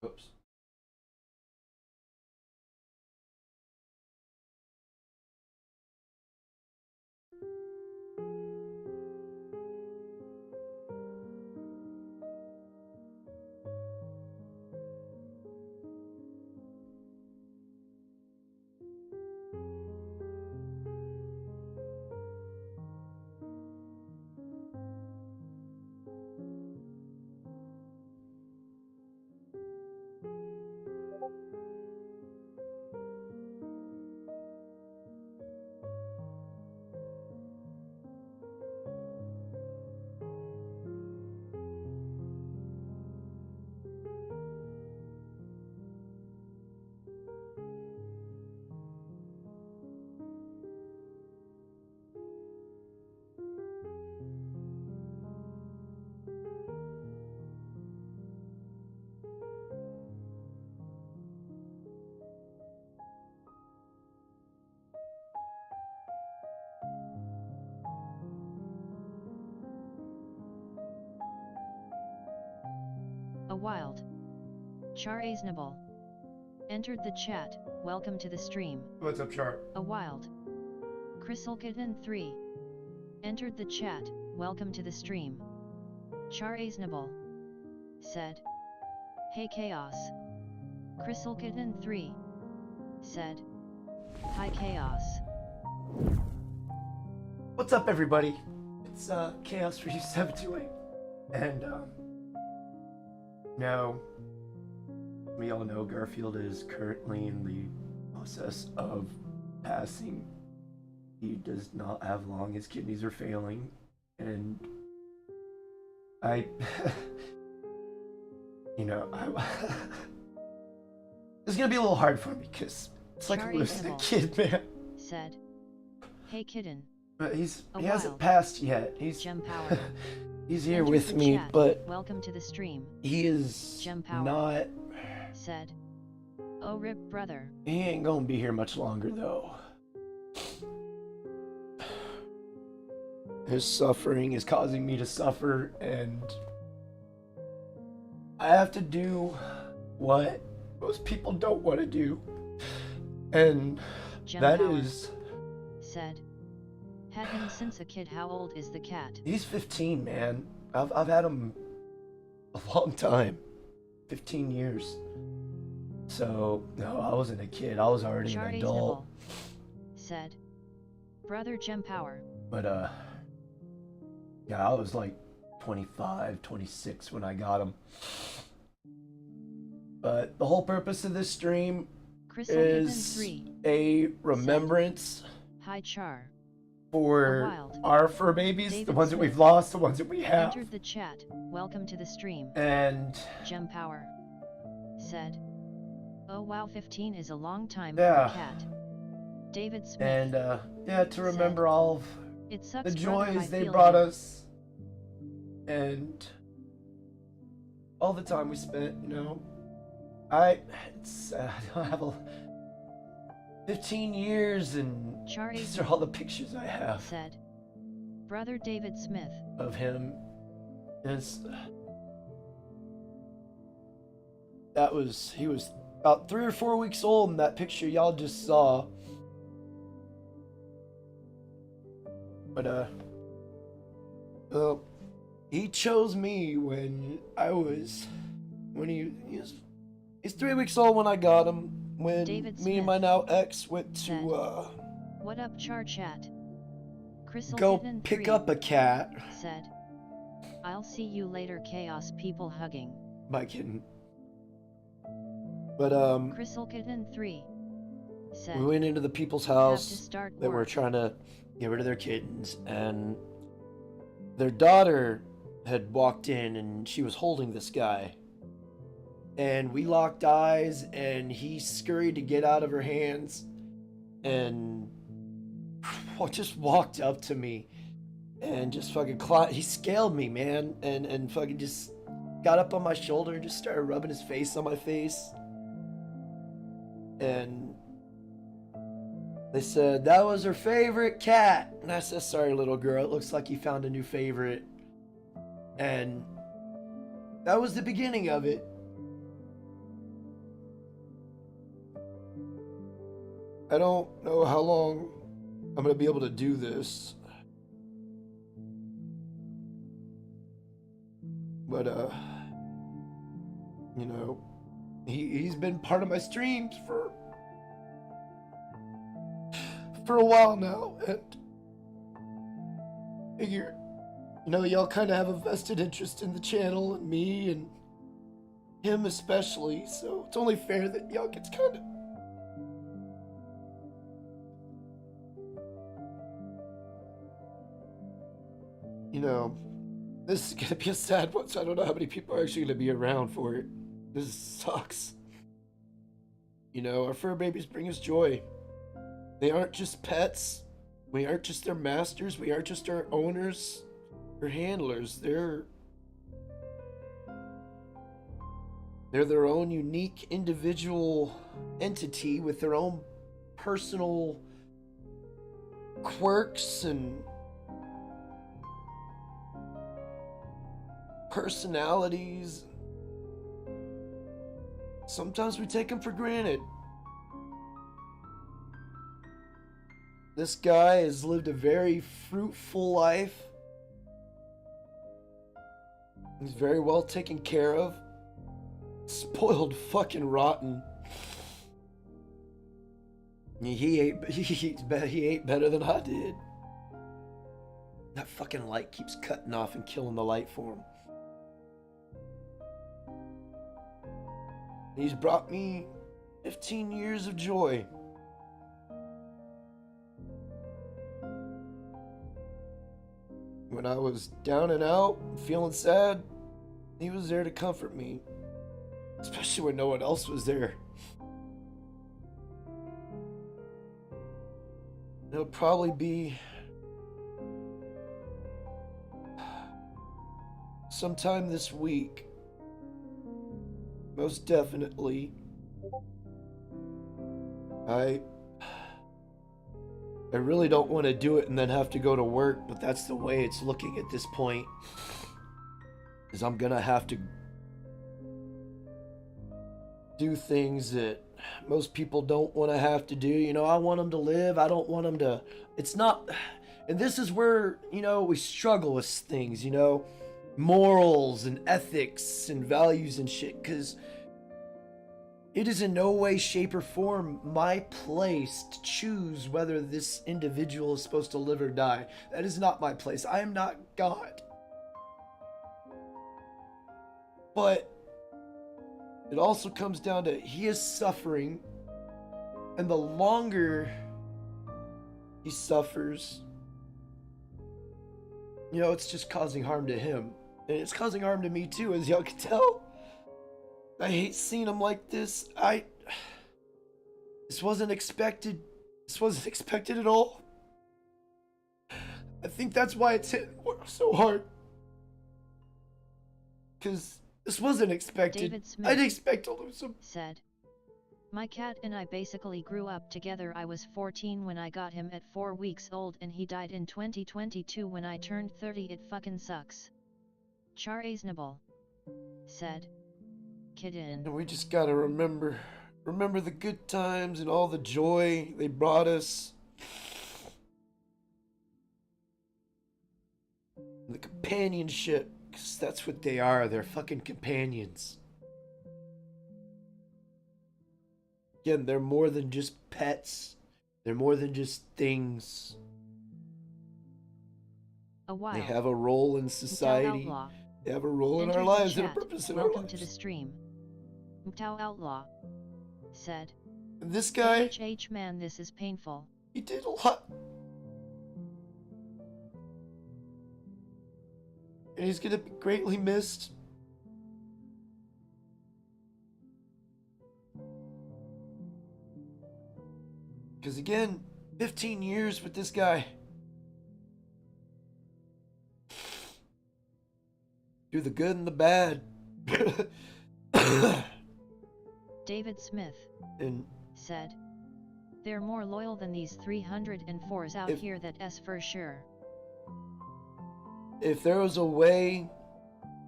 Oops. A wild. Char Aznable. Entered the chat, welcome to the stream. What's up, Sharp? A wild. Chrysalkitten 3. Entered the chat, welcome to the stream. Char Aznable. Said. Hey Chaos. Chrysalkitten 3. Said. Hi Chaos. What's up, everybody? It's Chaos for you 728, and now we all know Garfield is currently in the process of passing. He does not have long; his kidneys are failing, and I, it's gonna be a little hard for me because it's like I'm losing a kid, man. Said. Hey kitten. But he hasn't passed yet. He's Gem Power. He's here with me, but welcome to the stream. He is Gem Power. Not. Said. Oh rip brother. He ain't gonna be here much longer though. His suffering is causing me to suffer, and I have to do what most people don't want to do, and Gem that Power. is. Said. Had him since a kid. How old is the cat? He's 15, man. I've had him a long time. 15 years. So, no, I wasn't a kid. I was already an adult. Said. Brother Gem Power. But, yeah, I was like 25, 26 when I got him. But the whole purpose of this stream is a remembrance. Hi Char. For our fur babies, the ones that we've lost, the ones that we have. Entered the chat. Welcome to the stream. And Gem Power. Said. Oh wow, 15 is a long time for a cat. David Smith. And yeah, to remember said, all of it sucks, the joys brother, they brought us, and all the time we spent. It's sad. I have 15 years, and these are all the pictures I have. Said. Brother David Smith. Of him. And he was about 3 or 4 weeks old in that picture y'all just saw. But, well, he chose me when he's 3 weeks old when I got him. When David me Smith and my now ex went to, said, what up, Char Chat? go pick up a cat. Said, I'll see you later, Chaos people hugging. My kitten. But, Chrysalkitten 3 said, we went into the people's house that were trying to get rid of their kittens, and their daughter had walked in, and she was holding this guy. And we locked eyes, and he scurried to get out of her hands, and just walked up to me, and just fucking he scaled me, man, and fucking just got up on my shoulder and just started rubbing his face on my face. And they said that was her favorite cat, and I said, sorry, little girl, it looks like you found a new favorite. And that was the beginning of it. I don't know how long I'm gonna be able to do this. But, you know, he's been part of my streams for a while now, and figure, you know, y'all kind of have a vested interest in the channel and me and him especially, so it's only fair that y'all gets kind of, you know, this is gonna be a sad one, so I don't know how many people are actually gonna be around for it. This sucks. You know, our fur babies bring us joy. They aren't just pets. We aren't just their masters. We aren't just our owners or handlers. They're their own unique individual entity with their own personal quirks and personalities. Sometimes we take them for granted. This guy has lived a very fruitful life. He's very well taken care of. Spoiled fucking rotten. He ate better than I did. That fucking light keeps cutting off and killing the light for him. He's brought me 15 years of joy. When I was down and out, feeling sad, he was there to comfort me. Especially when no one else was there. It'll probably be sometime this week. Most definitely. I really don't want to do it and then have to go to work, but that's the way it's looking at this point. Is I'm gonna have to do things that most people don't want to have to do. You know, I want them to live. I don't want them to. It's not. And this is where, you know, we struggle with things, you know, morals and ethics and values and shit, because it is in no way, shape, or form my place to choose whether this individual is supposed to live or die. That is not my place. I am not God. But it also comes down to he is suffering, and the longer he suffers, you know, it's just causing harm to him. And it's causing harm to me too, as y'all can tell. I hate seeing him like this. This wasn't expected. This wasn't expected at all. I think that's why it's hit so hard. Because this wasn't expected. David Smith I didn't expect to lose him. Said, "My cat and I basically grew up together. I was 14 when I got him at 4 weeks old, and he died in 2022 when I turned 30. It fucking sucks." Char Aznable said, "Kidin." And we just gotta remember the good times and all the joy they brought us. The companionship, because that's what they are. They're fucking companions. Again, they're more than just pets. They're more than just things. They have a role in society. They have a role in our lives and a purpose in our lives. Welcome to the stream. Mtao Outlaw said, And this guy, man, this is painful. He did a lot. And he's gonna be greatly missed. Because again, 15 years with this guy. Through the good and the bad. David Smith said, "They're more loyal than these 304s out here, that's for sure." If there was a way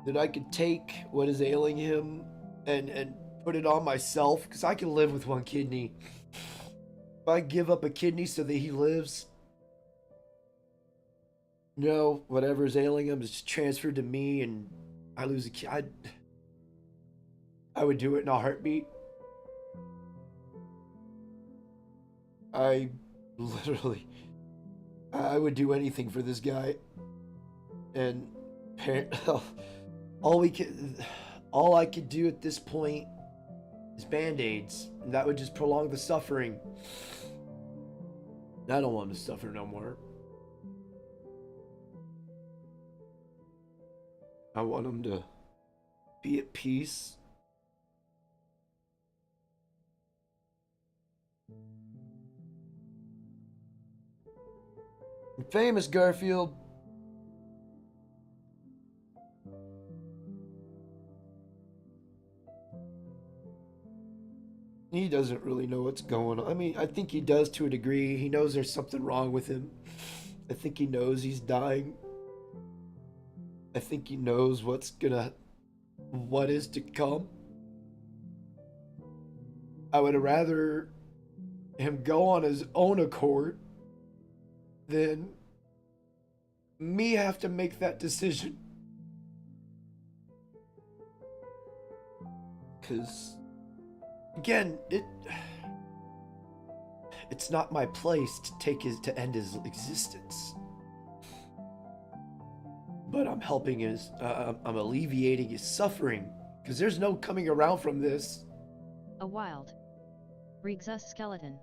that I could take what is ailing him and put it on myself because I can live with one kidney. If I give up a kidney so that he lives, no, whatever's ailing him is transferred to me and I lose a kid. I would do it in a heartbeat. I literally, I would do anything for this guy. And all I could do at this point is band-aids, and that would just prolong the suffering. I don't want him to suffer no more. I want him to be at peace. Famous Garfield. He doesn't really know what's going on. I mean, I think he does to a degree. He knows there's something wrong with him. I think he knows he's dying. I think he knows what is to come. I would rather him go on his own accord than me have to make that decision. Because, again, it's not my place to end his existence. But I'm helping I'm alleviating his suffering. Because there's no coming around from this. A wild Rigzus skeleton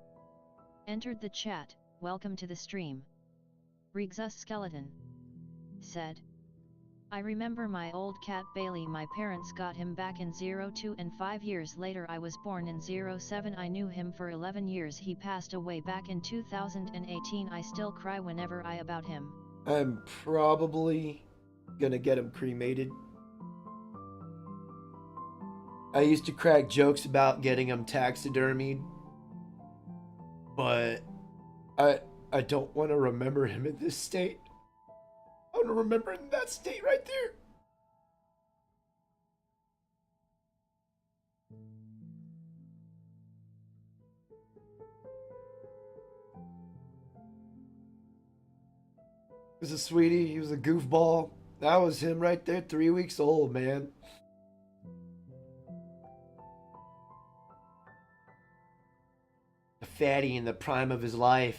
entered the chat. Welcome to the stream. Rigzus skeleton said, I remember my old cat Bailey. My parents got him back in 02 and 5 years later I was born in 07. I knew him for 11 years. He passed away back in 2018. I still cry whenever I about him. I'm probably gonna get him cremated. I used to crack jokes about getting him taxidermied, but I don't want to remember him in this state. I want to remember him in that state right there. He was a sweetie. He was a goofball. That was him right there, 3 weeks old, man. A fatty in the prime of his life.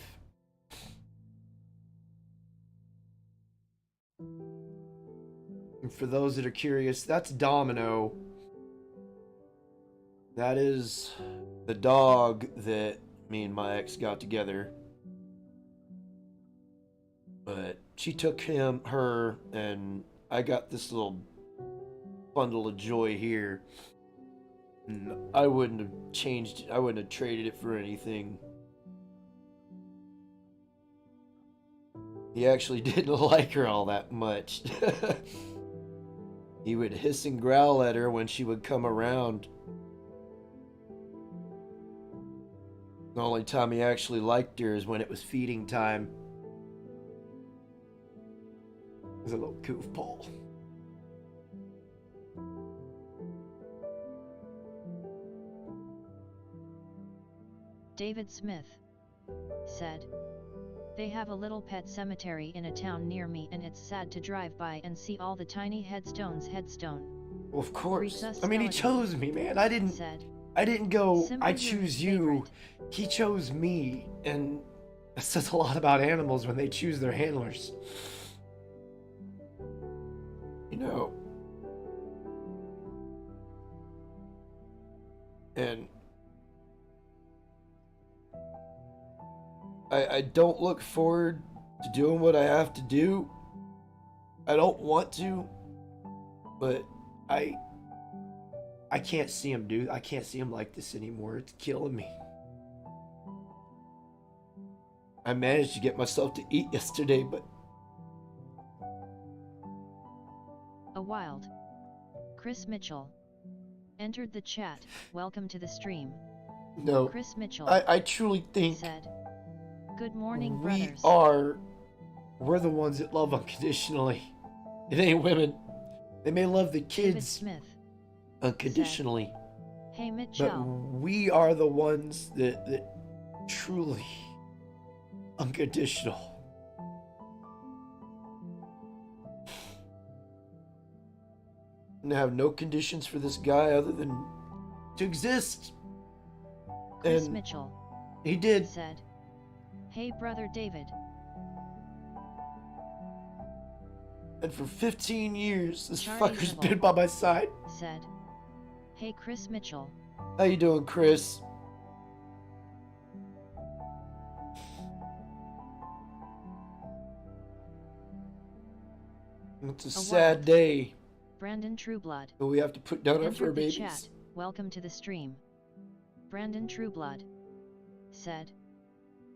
And for those that are curious, that's Domino. That is the dog that me and my ex got together. But she took her, and I got this little bundle of joy here. And I wouldn't have traded it for anything. He actually didn't like her all that much. He would hiss and growl at her when she would come around. The only time he actually liked her is when it was feeding time. He was a little goofball. David Smith said, they have a little pet cemetery in a town near me and it's sad to drive by and see all the tiny headstones. Well, of course. I mean, he chose me, man. I didn't go, I choose you. Favorite. He chose me. And that says a lot about animals when they choose their handlers. You know. And I don't look forward to doing what I have to do. I don't want to, but I can't see him I can't see him like this anymore. It's killing me. I managed to get myself to eat yesterday, but a wild Chris Mitchell entered the chat. Welcome to the stream. No, Chris Mitchell. I truly think said, good morning, brothers. We're the ones that love unconditionally. It ain't women. They may love the kids David Smith unconditionally. said, Hey But Mitchell. we are the ones that truly unconditional. And have no conditions for this guy other than to exist. Chris And Mitchell he did. said, "Hey brother David." And for 15 years, this Char fucker's Reasonable been by my side. said, "Hey Chris Mitchell." How you doing, Chris? It's a sad day. Brandon Trueblood. But we have to put down our fur Entered the babies. chat. Welcome to the stream. Brandon Trueblood said,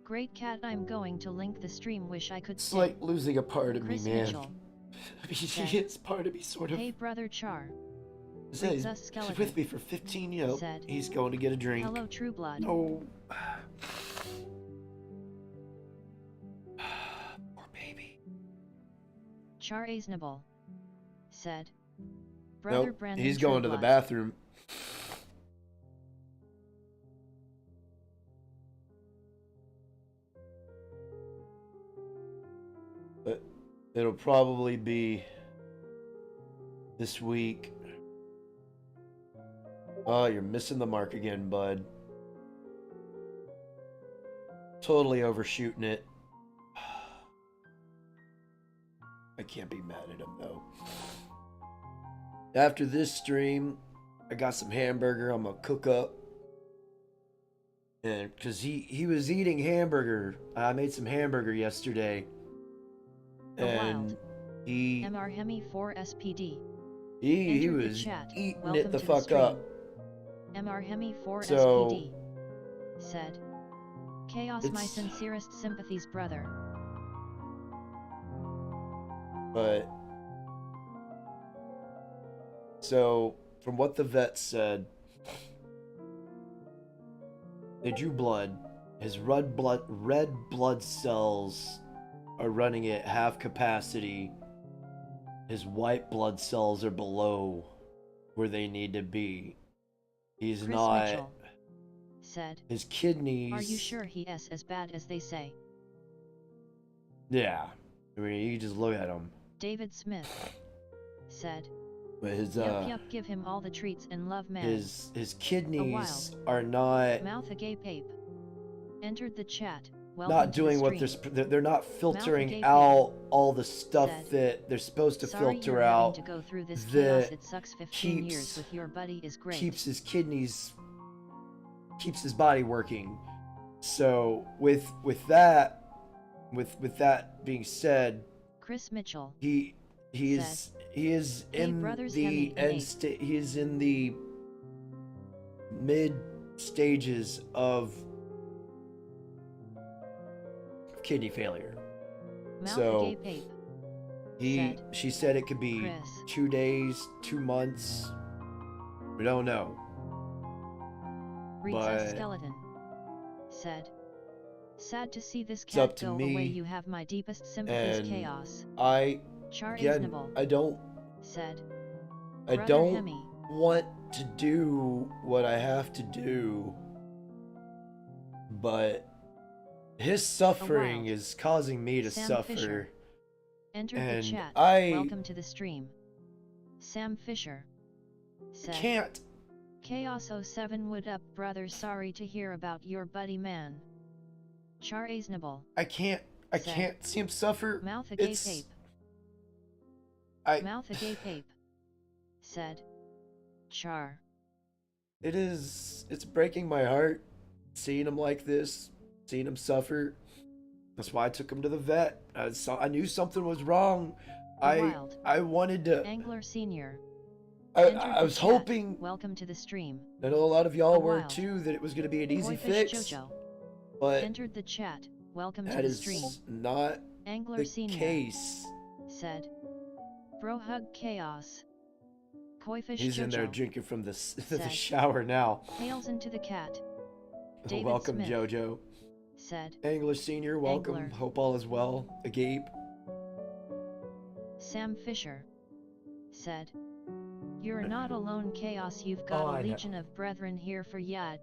"Great cat, I'm going to link the stream, wish I could It's stay." like losing a part of Chris me, man. Mitchell He is part of me, sort of. "Hey brother Char." He's Skeleton with me for 15, you know. said, He's going to get a drink. "Hello Trueblood." Oh. Poor baby. Char Reasonable said, "Brother Nope, Brandon he's going to the Trueblood." bathroom. But it'll probably be this week. Oh, you're missing the mark again, bud. Totally overshooting it. I can't be mad at him, though. After this stream, I got some hamburger I'm gonna cook up. And because he was eating hamburger. I made some hamburger yesterday. And he MR Hemi 4 SPD. he Entered the was chat. eating Welcome it the to fuck stream. up. MR Hemi 4 So- SPD said, "Chaos, my It's- sincerest sympathies, brother." But so from what the vet said, they drew blood. His red blood cells are running at half capacity. His white blood cells are below where they need to be. He's Chris not. Mitchell said, His kidneys. "Are you sure he is as bad as they say?" Yeah. I mean, you just look at him. David Smith said, But his Yup, give him all the treats and love, man." his kidneys are not Mouth agape ape entered the chat. not doing what they're not filtering out all the stuff that they're supposed to filter out to go through this that chaos. It sucks. 15 years with your buddy is great. keeps his kidneys, keeps his body working. So with that being said, Chris Mitchell he is in the end he is in the mid stages of kidney failure. Mouth So agape ape she said it could be Chris. 2 days, 2 months. We don't know. Reads But- a skeleton said, "Sad to see this It's up cat to go me, away. You have my deepest sympathies." and Chaos Char again, Reasonable I don't said, I "Brother don't Hemi want to do what I have to do, but his suffering wild is causing me to Sam suffer. Fisher entered the And chat. I Welcome to the stream. Sam Fisher said, can't. "Chaos 07 would up, brother. Sorry to hear about your buddy, man." Char Reasonable I can't see him suffer. Mouth agape It's ape I Mouth agape ape said, "Char." it's breaking my heart seeing him like this, seeing him suffer. That's why I took him to the vet. I knew something was wrong. Wild I wanted to. Angler Senior I entered was the chat. hoping. Welcome to the stream. I know a lot of y'all were Wild too, that it was going to be an easy Boyfish fix, Jojo but entered the chat. Welcome to that the is stream. not Angler the Senior case. said, "Bro hug chaos." Koifish He's in there Jojo drinking from the said, shower now. "Hails into the cat." David Welcome, Smith Jojo. said, Angler Senior, welcome. Angler. Hope all is well. Agape. Sam Fisher said, You're not alone, Chaos. You've got I a know. legion of brethren here for ya.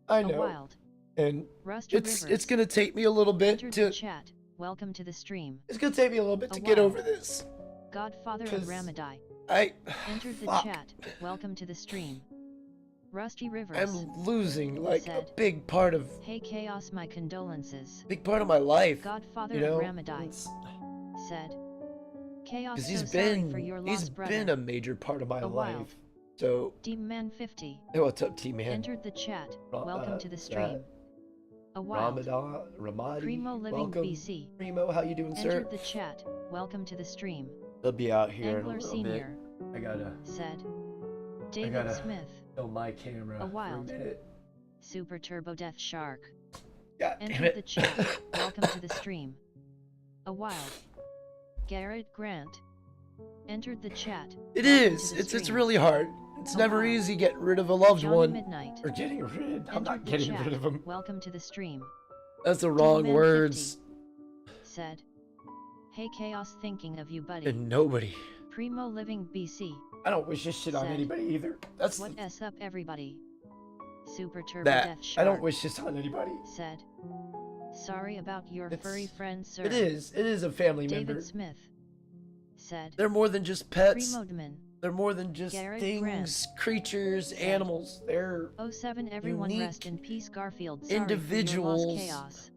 I know. Wild. And Rusty it's gonna take me a little bit entered to the chat. Welcome to the stream. It's gonna take me a little bit to get over this. Godfather of Ramadai. Entered the chat. Welcome to the stream. Rusty Rivers. I'm losing like a big part of. Hey Chaos, my condolences. Big part of my life. Godfather of Ramadai said. Chaos, because he's been a major part of my life. So. Team Man 50. Hey, what's up, Team Man? Entered the chat. Welcome to the stream. Ramadi. Primo living welcome. BC. Primo, how you doing, sir? Entered the chat. Welcome to the stream. They'll be out here Angler in a little Senior. bit. I gotta. Said. David Smith. Kill my camera. A wild. For a minute. Super Turbo Death Shark. God damn Entered it. the chat. Welcome to the stream. A wild. Garrett Grant. Entered the chat. It is. It's really hard. It's never easy getting rid of a loved one. Midnight. Or getting rid. I'm not getting rid of them. Welcome to the stream. That's the wrong words. Said. Hey Chaos, thinking of you, buddy. And nobody. Primo living BC. I don't wish this shit on anybody either. That's what s up, everybody. Super Turbo Death Shark. I don't wish this on anybody. Said. Sorry about your furry friend, sir. It is. It is a family member. David Smith. Said. They're more than just pets. Primo They're more than just things, creatures, animals. They're 07. Everyone rest in peace, Garfield. Sorry individuals for your lost, Chaos.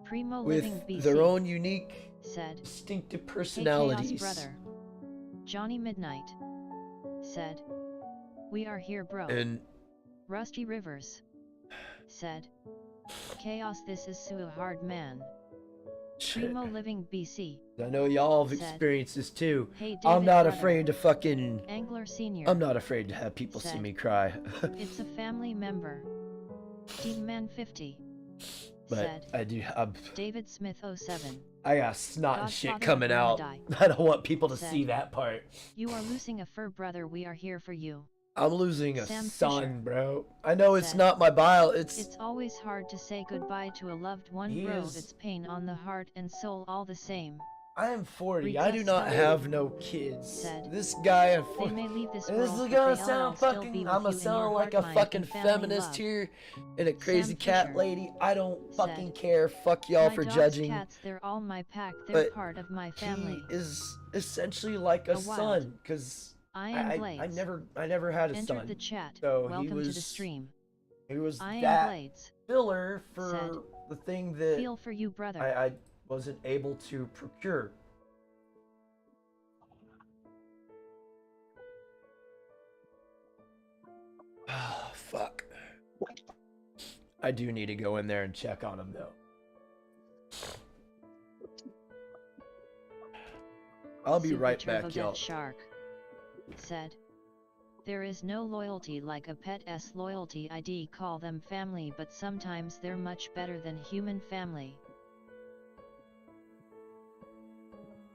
Primo with living BC. their own unique, said. Distinctive personalities. Hey, Chaos brother. Johnny Midnight. Said. We are here, bro. And Rusty Rivers. Said. Chaos, this is so hard, man. Primo living BC. I know y'all have experienced this too. Hey, I'm not afraid to fucking. Angler Senior. I'm not afraid to have people see me cry. It's a family member. Team Man 50. But I do. David Smith 07. I got snot and shit coming out. I don't want people to see that part. You are losing a fur brother. We are here for you. I'm losing a son, bro. I know it's not my bile. It's always hard to say goodbye to a loved one, bro. It's pain on the heart and soul all the same. I am 40. I do not have no kids. This guy at 40. This is gonna sound fucking. I'm gonna sound like a fucking feminist here and a crazy cat lady. I don't fucking care. Fuck y'all for judging. Cats, they're all my pack. They're part of my family. He is essentially like a son, because I never had a son. The chat. So welcome to the stream. He was that filler for the thing that feel for you, brother. I wasn't able to procure. Oh, fuck. I do need to go in there and check on him, though. I'll be right back, y'all. Shark said, there is no loyalty like a pet's loyalty. ID call them family, but sometimes they're much better than human family.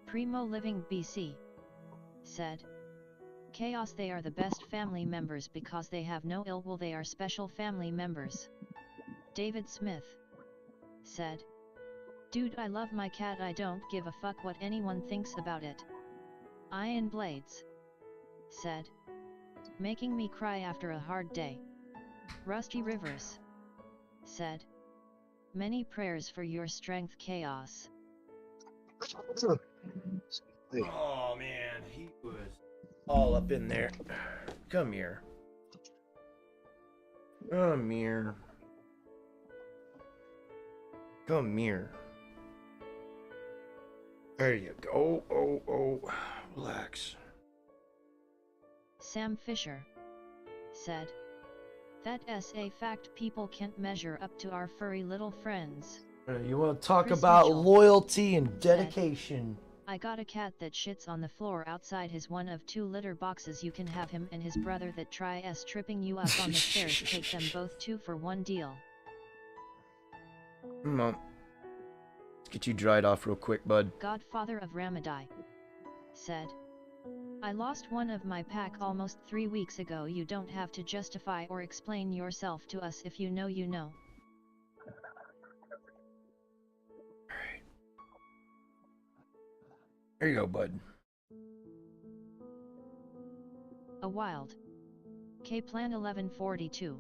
Primo living BC said, Chaos, they are the best family members because they have no ill will. They are special family members. David Smith said, dude, I love my cat. I don't give a fuck what anyone thinks about it. Iron Blades said, making me cry after a hard day. Rusty Rivers said, many prayers for your strength, Chaos. Oh man, he was all up in there. Come here. Come here. Come here. There you go. Oh, relax. Sam Fisher said, that's a fact. People can't measure up to our furry little friends. You want to talk about loyalty and dedication? I got a cat that shits on the floor outside his one of 2 litter boxes. You can have him and his brother that tries tripping you up on the stairs. Take them both 2 for 1 deal. Come on. Let's get you dried off real quick, bud. Godfather of Ramadai said, I lost one of my pack almost 3 weeks ago. You don't have to justify or explain yourself to us. If you know, you know. Alright. There you go, bud. A wild. K-Plan 1142.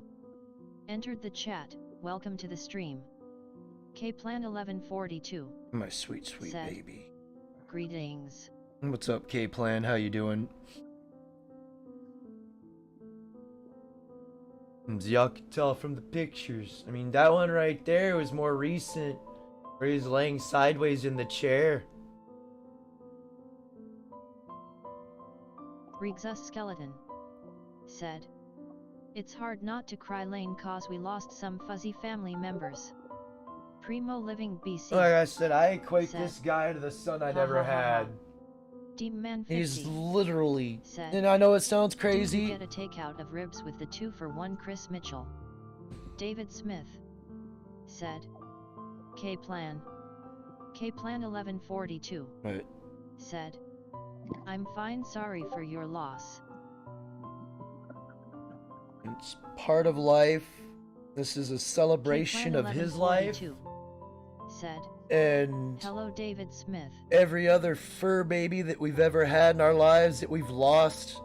Entered the chat, welcome to the stream. K-Plan 1142. My sweet, sweet said, baby. Greetings. What's up, K-Plan? How you doing? As y'all can tell from the pictures. I mean, that one right there was more recent, where he's laying sideways in the chair. Rigza Skeleton said, it's hard not to cry Lane cause we lost some fuzzy family members. Primo Living BC. Like I said, I equate said, this guy to the son I never had. Deemman 50 He's literally, said, and I know it sounds crazy. Did you get a takeout of ribs with the 2-for-1 Chris Mitchell? David Smith said, K-Plan 1142 Right. said, I'm fine, sorry for your loss. It's part of life. This is a celebration of his life. Said, and hello, David Smith. Every other fur baby that we've ever had in our lives that we've lost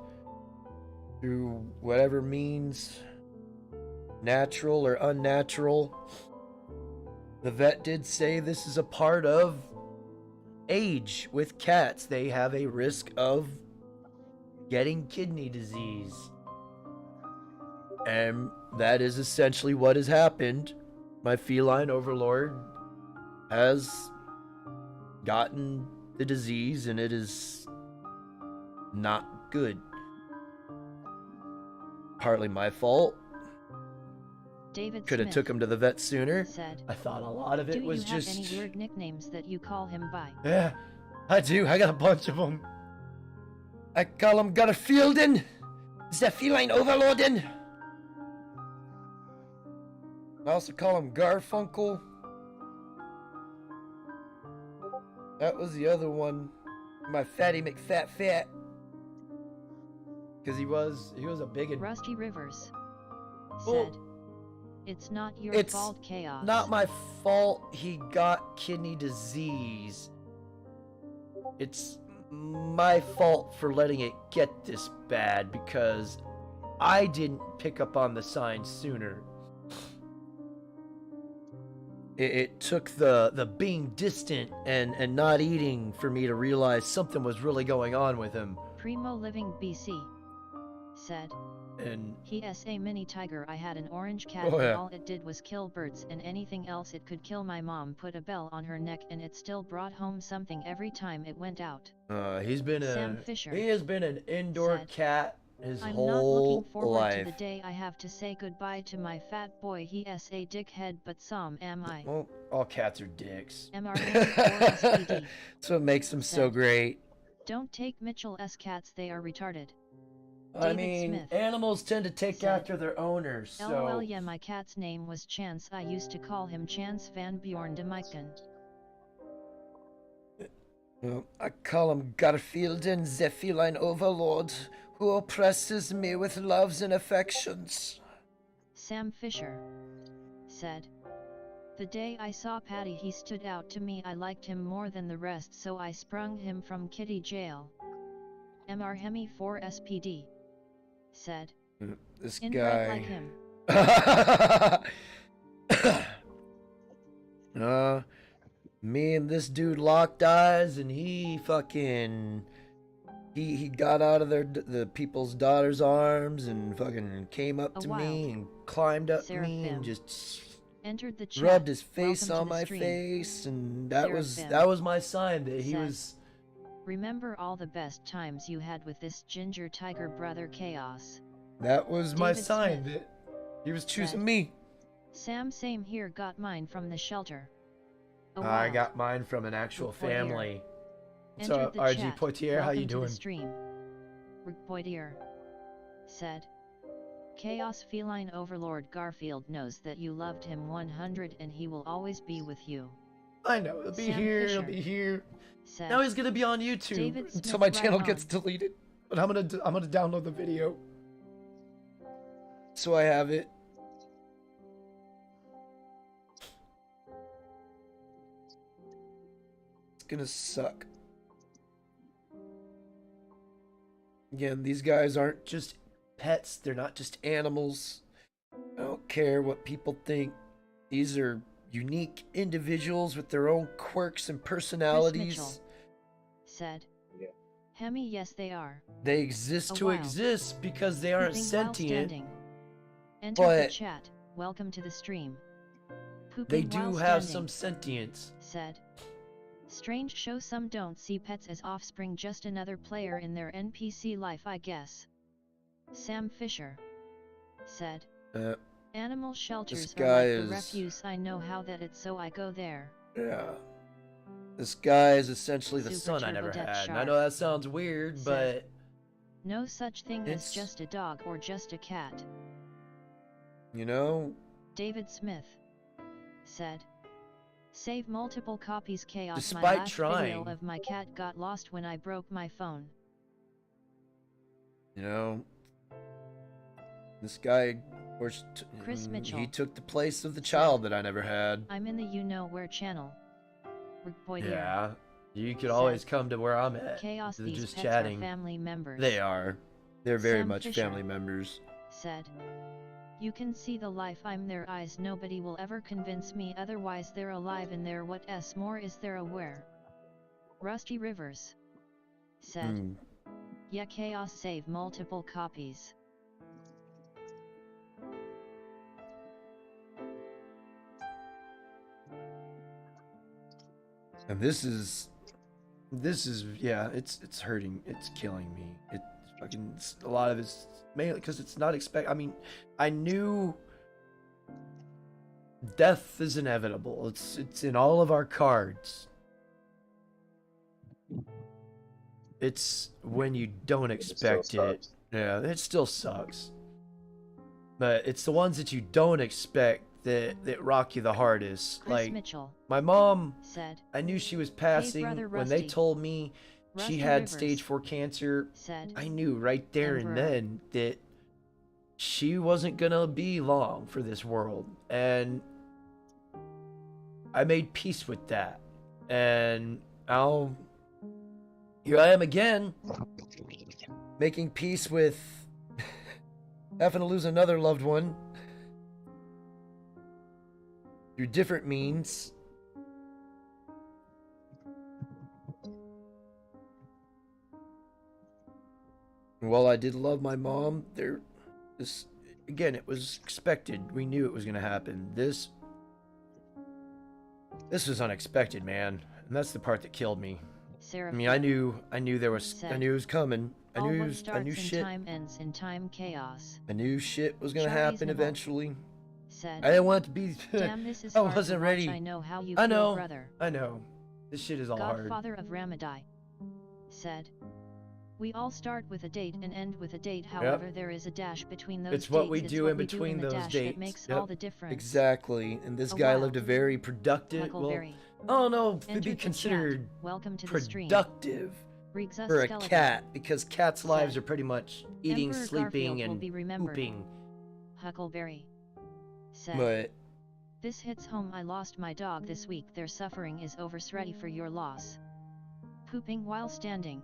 through whatever means, natural or unnatural. The vet did say this is a part of age with cats. They have a risk of getting kidney disease. And that is essentially what has happened. My feline overlord has gotten the disease, and it is not good. Partly my fault. David could have Smith took him to the vet sooner. Said, I thought a lot of it was just... Do you have any weird nicknames that you call him by? Yeah, I do. I got a bunch of them. I call him Garfieldin, the feline overlordin. I also call him Garfunkel. That was the other one. My fatty McFat Fat. Because he was a bigot. Rusty Rivers Well, said, it's not your fault, Chaos. It's not my fault he got kidney disease. It's my fault for letting it get this bad because I didn't pick up on the signs sooner. It took the being distant and not eating for me to realize something was really going on with him. Primo Living BC said, and he's a mini tiger. I had an orange cat and all it did was kill birds and anything else it could kill. My mom put a bell on her neck and it still brought home something every time it went out. He has been an indoor cat his I'm whole not looking forward life. to the day I have to say goodbye to my fat boy. He is a dickhead, but some am I. Well, all cats are dicks. MR4SPD. That's what makes them so great. Don't take Mitchell's cats, they are retarded. I mean, Smith animals tend to take after their owners, so... LOL, yeah, my cat's name was Chance. I used to call him Chance Van Bjorn de Myken. Well, I call him Garfielden, the feline overlord, who oppresses me with loves and affections. Sam Fisher said, the day I saw Patty, he stood out to me. I liked him more than the rest, so I sprung him from kitty jail. MR Hemi 4 SPD said, this guy like him. Me and this dude locked eyes, and he fucking he got out of the people's daughters' arms and fucking came up to me and climbed up me and just entered the chat. Rubbed his face on my face, and that was my sign that he was. Remember all the best times you had with this ginger tiger brother Chaos. That was my sign that he was choosing me. Sam, same here, got mine from the shelter. I got mine from an actual family. So, RG Poitier, how you doing? Rick Poitier said, Chaos Feline Overlord Garfield knows that you loved him 100 and he will always be with you. I know, he'll be here, he'll be here. Said, now he's gonna be on YouTube until my channel gets deleted. But I'm gonna download the video. So I have it. It's gonna suck. Again, these guys aren't just pets. They're not just animals. I don't care what people think. These are unique individuals with their own quirks and personalities. Chris Mitchell said. Yeah. Hemi, yes they are. They exist to exist because they aren't sentient. Enter the chat. Welcome to the stream. They do have some sentience. Said. Strange show, some don't see pets as offspring, just another player in their NPC life, I guess. Sam Fisher said. Animal shelters are like the refuse, I know how that it's, so I go there. Yeah. This guy is essentially the son I never had. And I know that sounds weird, but... No such thing as just a dog or just a cat. You know? David Smith said. Save multiple copies, chaos. Despite my last trying. Video of my cat got lost when I broke my phone. You know? This guy... Chris Mitchell. He took the place of the child that I never had. I'm in the you-know-where channel. Yeah, you could always come to where I'm at. Chaos, they're these just pets chatting. Are family members. They are. They're very Sam much Fisher family members. Said. You can see the life I'm their eyes. Nobody will ever convince me otherwise. They're alive and they're what s more is there aware. Rusty Rivers said. Yeah, chaos, save multiple copies. And this is yeah, it's hurting, it's killing me. A lot of it's mainly because it's not I mean, I knew death is inevitable. It's in all of our cards. It's when you don't expect it. Yeah, it still sucks. But it's the ones that you don't expect that rock you the hardest. Chris like Mitchell my mom said, I knew she was passing when they told me she had stage 4 cancer. Said, I knew right there and then that she wasn't gonna be long for this world, and I made peace with that. And here I am again, making peace with having to lose another loved one through different means. While I did love my mom, again, it was expected. We knew it was going to happen. This was unexpected, man, and that's the part that killed me. I mean, I knew it was coming. I knew shit. Time ends in time chaos. I knew shit was going to happen eventually. Said, I didn't want it to be. Damn, this is I wasn't ready. I know how you I feel, know. brother. I know. This shit is all hard. Godfather of Ramadai said, we all start with a date and end with a date. However, there is a dash between those dates. It's what we do in between those dates. That makes all the difference. Exactly. And this guy lived a very productive. Well, oh no, to be considered productive for a cat, because cats' lives are pretty much eating, Emperor sleeping, Garfield and pooping. Huckleberry said, but this hits home. I lost my dog this week. Their suffering is over. Ready for your loss. Pooping while standing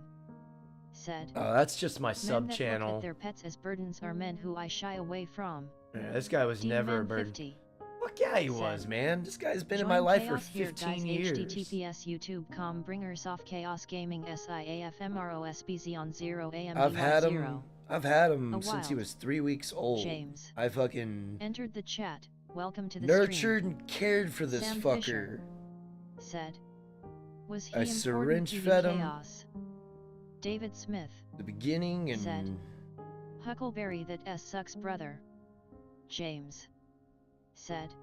said, that's just my sub channel. Look at their pets as burdens are men who I shy away from. Yeah, this guy was never a burden. 50 Fuck yeah, he was, man. This guy's been in my life for 15 years. HTTPS YouTube.com bringers off Chaos Gaming SIAFMROSBZ on 0 AM. I've had him since he was 3 weeks old. James I fucking entered the chat. Welcome to the nurtured stream. And cared for this Sam fucker. Fisher said, was he I syringe fed him. Chaos? David Smith The beginning and said, Huckleberry that sucks, brother. James said,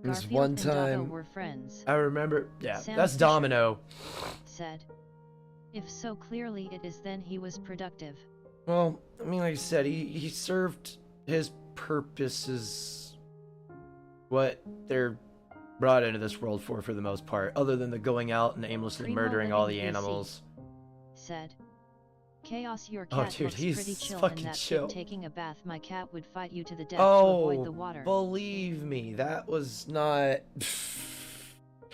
this Garfield one time and were friends. I remember. Yeah, Sam that's Fisher Domino. Said, if so clearly it is, then he was productive. Well, I mean, like I said, he served his purposes, what they're brought into this world for the most part, other than the going out and aimlessly Primo murdering all the animals. Said, Chaos, your cat dude, looks he's pretty chill fucking in that chill. pit taking a bath. My cat would fight you to the death to avoid the water. Believe me, that was not...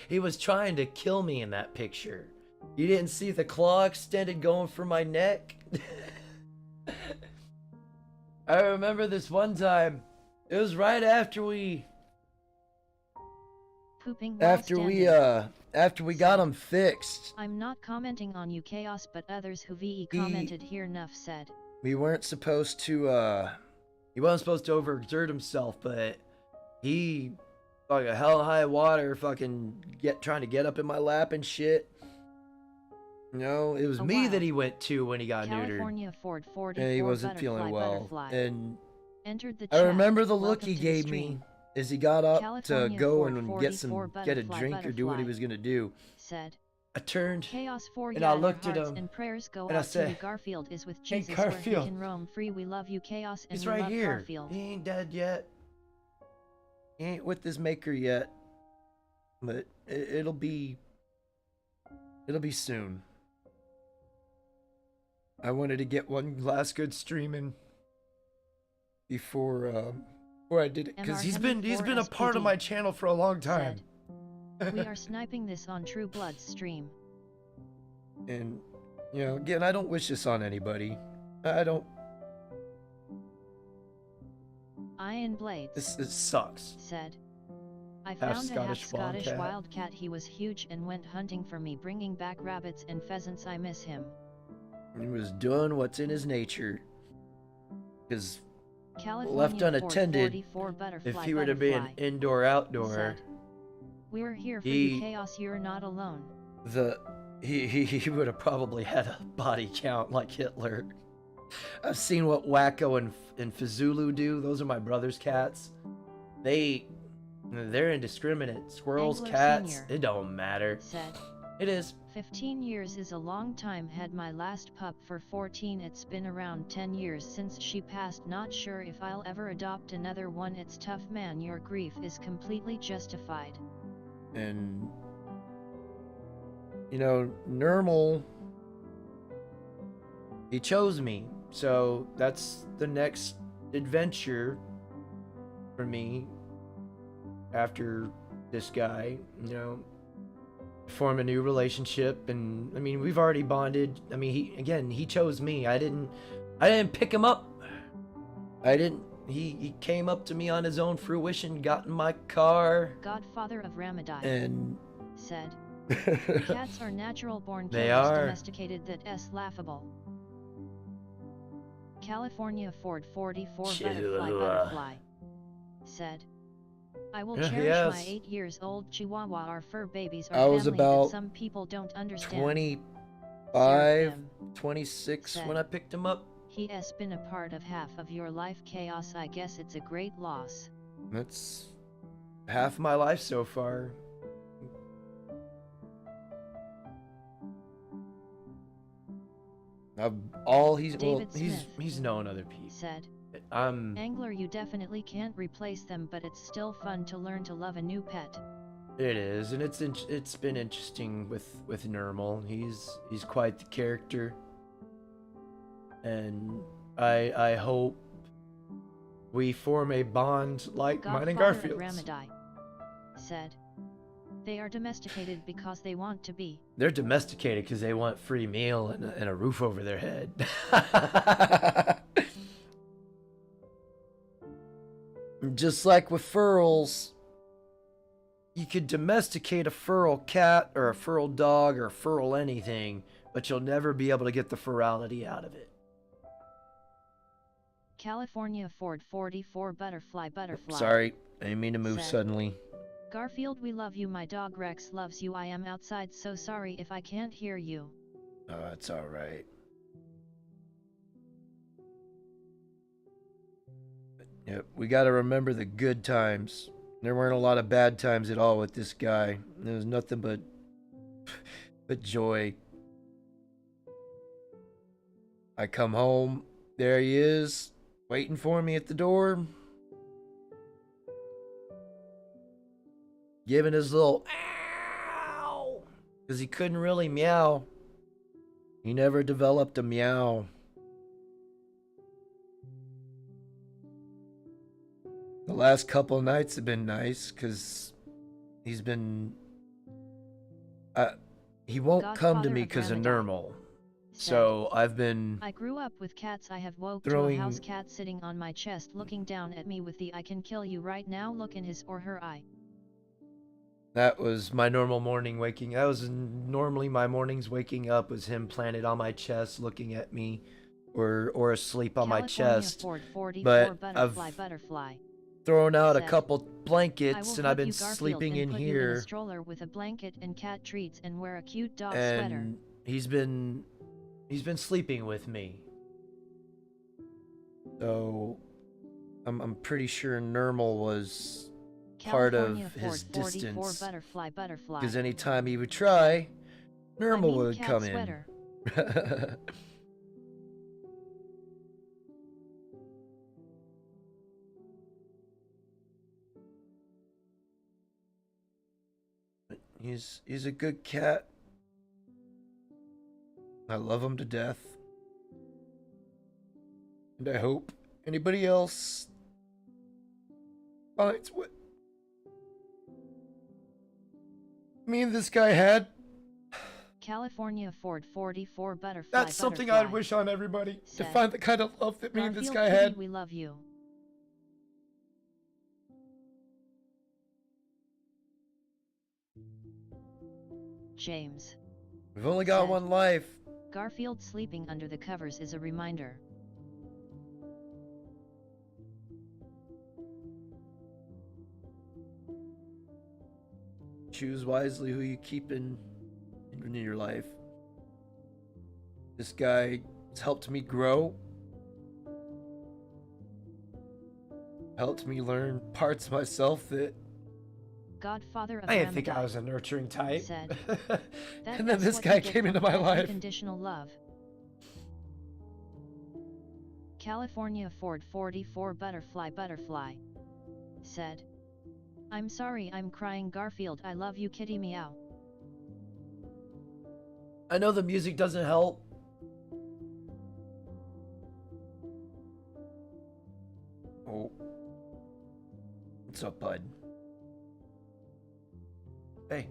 He was trying to kill me in that picture. You didn't see the claw extended going for my neck? I remember this one time. It was right after we after we got him fixed. I'm not commenting on you, Chaos, but others who VE commented here. Nuff said. We weren't supposed to he wasn't supposed to overexert himself, but he like a hell high water fucking trying to get up in my lap and shit. You know, it was me that he went to when he got California neutered. Ford 44 And he wasn't feeling well. And entered the I chat. remember the Welcome look he to gave the me as he got up California to go Ford and get a drink or do what he was gonna do. Said. I turned Chaos 4, and I looked at him and prayers go and I out said, to you. Garfield is with "Hey, Jesus Garfield. where he can roam free. We love you, Chaos, and He's we right love here. Garfield." He ain't dead yet. He ain't with his maker yet. But it'll be soon. I wanted to get one last good stream in before I did it, because he's been a part of my channel for a long time. We are sniping this on True Blood's stream. And you know, again, I don't wish this on anybody. I don't. Iron Blades. This sucks. Said. I found a half Scottish wildcat. He was huge and went hunting for me, bringing back rabbits and pheasants. I miss him. He was doing what's in his nature. Because left California unattended, if he were to be an indoor-outdoor, said, we're here for you, Chaos. You're not alone. He would have probably had a body count like Hitler. I've seen what Wacko and Fazulu do. Those are my brother's cats. They're indiscriminate. Squirrels, Angler cats, Senior it don't matter. Said. It is. 15 years is a long time. Had my last pup for 14. It's been around 10 years since she passed. Not sure if I'll ever adopt another one. It's tough, man. Your grief is completely justified. And you know, Nermal, he chose me, so that's the next adventure for me after this guy. You know, form a new relationship, and I mean, we've already bonded. I mean, he chose me. I didn't pick him up. He came up to me on his own fruition, got in my car. Godfather of Ramadai. And said, cats are natural born killers. They are. Domesticated. That's laughable. California Ford 44 Butterfly said, I will cherish my 8 years old Chihuahua. Our fur babies are I was family about that some people don't understand. 25, 26 said, when I picked him up. He has been a part of half of your life, Chaos. I guess it's a great loss. That's half my life so far. He's known other people. Said, Angler, you definitely can't replace them, but it's still fun to learn to love a new pet. It is, and it's been interesting with Nermal. He's quite the character, and I hope we form a bond like mine and Garfield's. Ramadai said, they are domesticated because they want to be. They're domesticated because they want free meal and a roof over their head. Just like with furls, you could domesticate a feral cat or a feral dog or a feral anything, but you'll never be able to get the ferality out of it. California Ford 44 Butterfly. Sorry, I didn't mean to move suddenly. Garfield, we love you. My dog Rex loves you. I am outside, so sorry if I can't hear you. Oh, it's alright. Yep, we gotta remember the good times. There weren't a lot of bad times at all with this guy. There was nothing but joy. I come home, there he is, waiting for me at the door. Giving his little ow, because he couldn't really meow. He never developed a meow. The last couple of nights have been nice because he's been. He won't come to me because of Nermal. So I've been I grew up with cats. I have woke to a house cat sitting on my chest looking down at me with the "I can kill you right now" look in his or her eye. That was my normal morning waking. That was normally my mornings waking up was him planted on my chest looking at me or asleep on my chest. But I've thrown out a couple blankets and I've been sleeping in here. You in a stroller with a blanket and cat treats and wear a cute dog sweater. And he's been sleeping with me. So I'm pretty sure Nermal was part of his distance. Because anytime he would try, Nermal would come in. He's a good cat. I love him to death. And I hope anybody else finds what me and this guy had. California Ford 44 Butterfly. That's something I'd wish on everybody, to find the kind of love that me and this guy had. We love you. James. We've only got one life. Garfield sleeping under the covers is a reminder. Choose wisely who you keep in your life. This guy has helped me grow. Helped me learn parts of myself that Godfather of I didn't think I was a nurturing type. Said, and then this guy came into my life. Unconditional love. California Ford 44 Butterfly said, "I'm sorry I'm crying Garfield, I love you kitty meow." I know the music doesn't help. Oh. What's up, bud? Hey.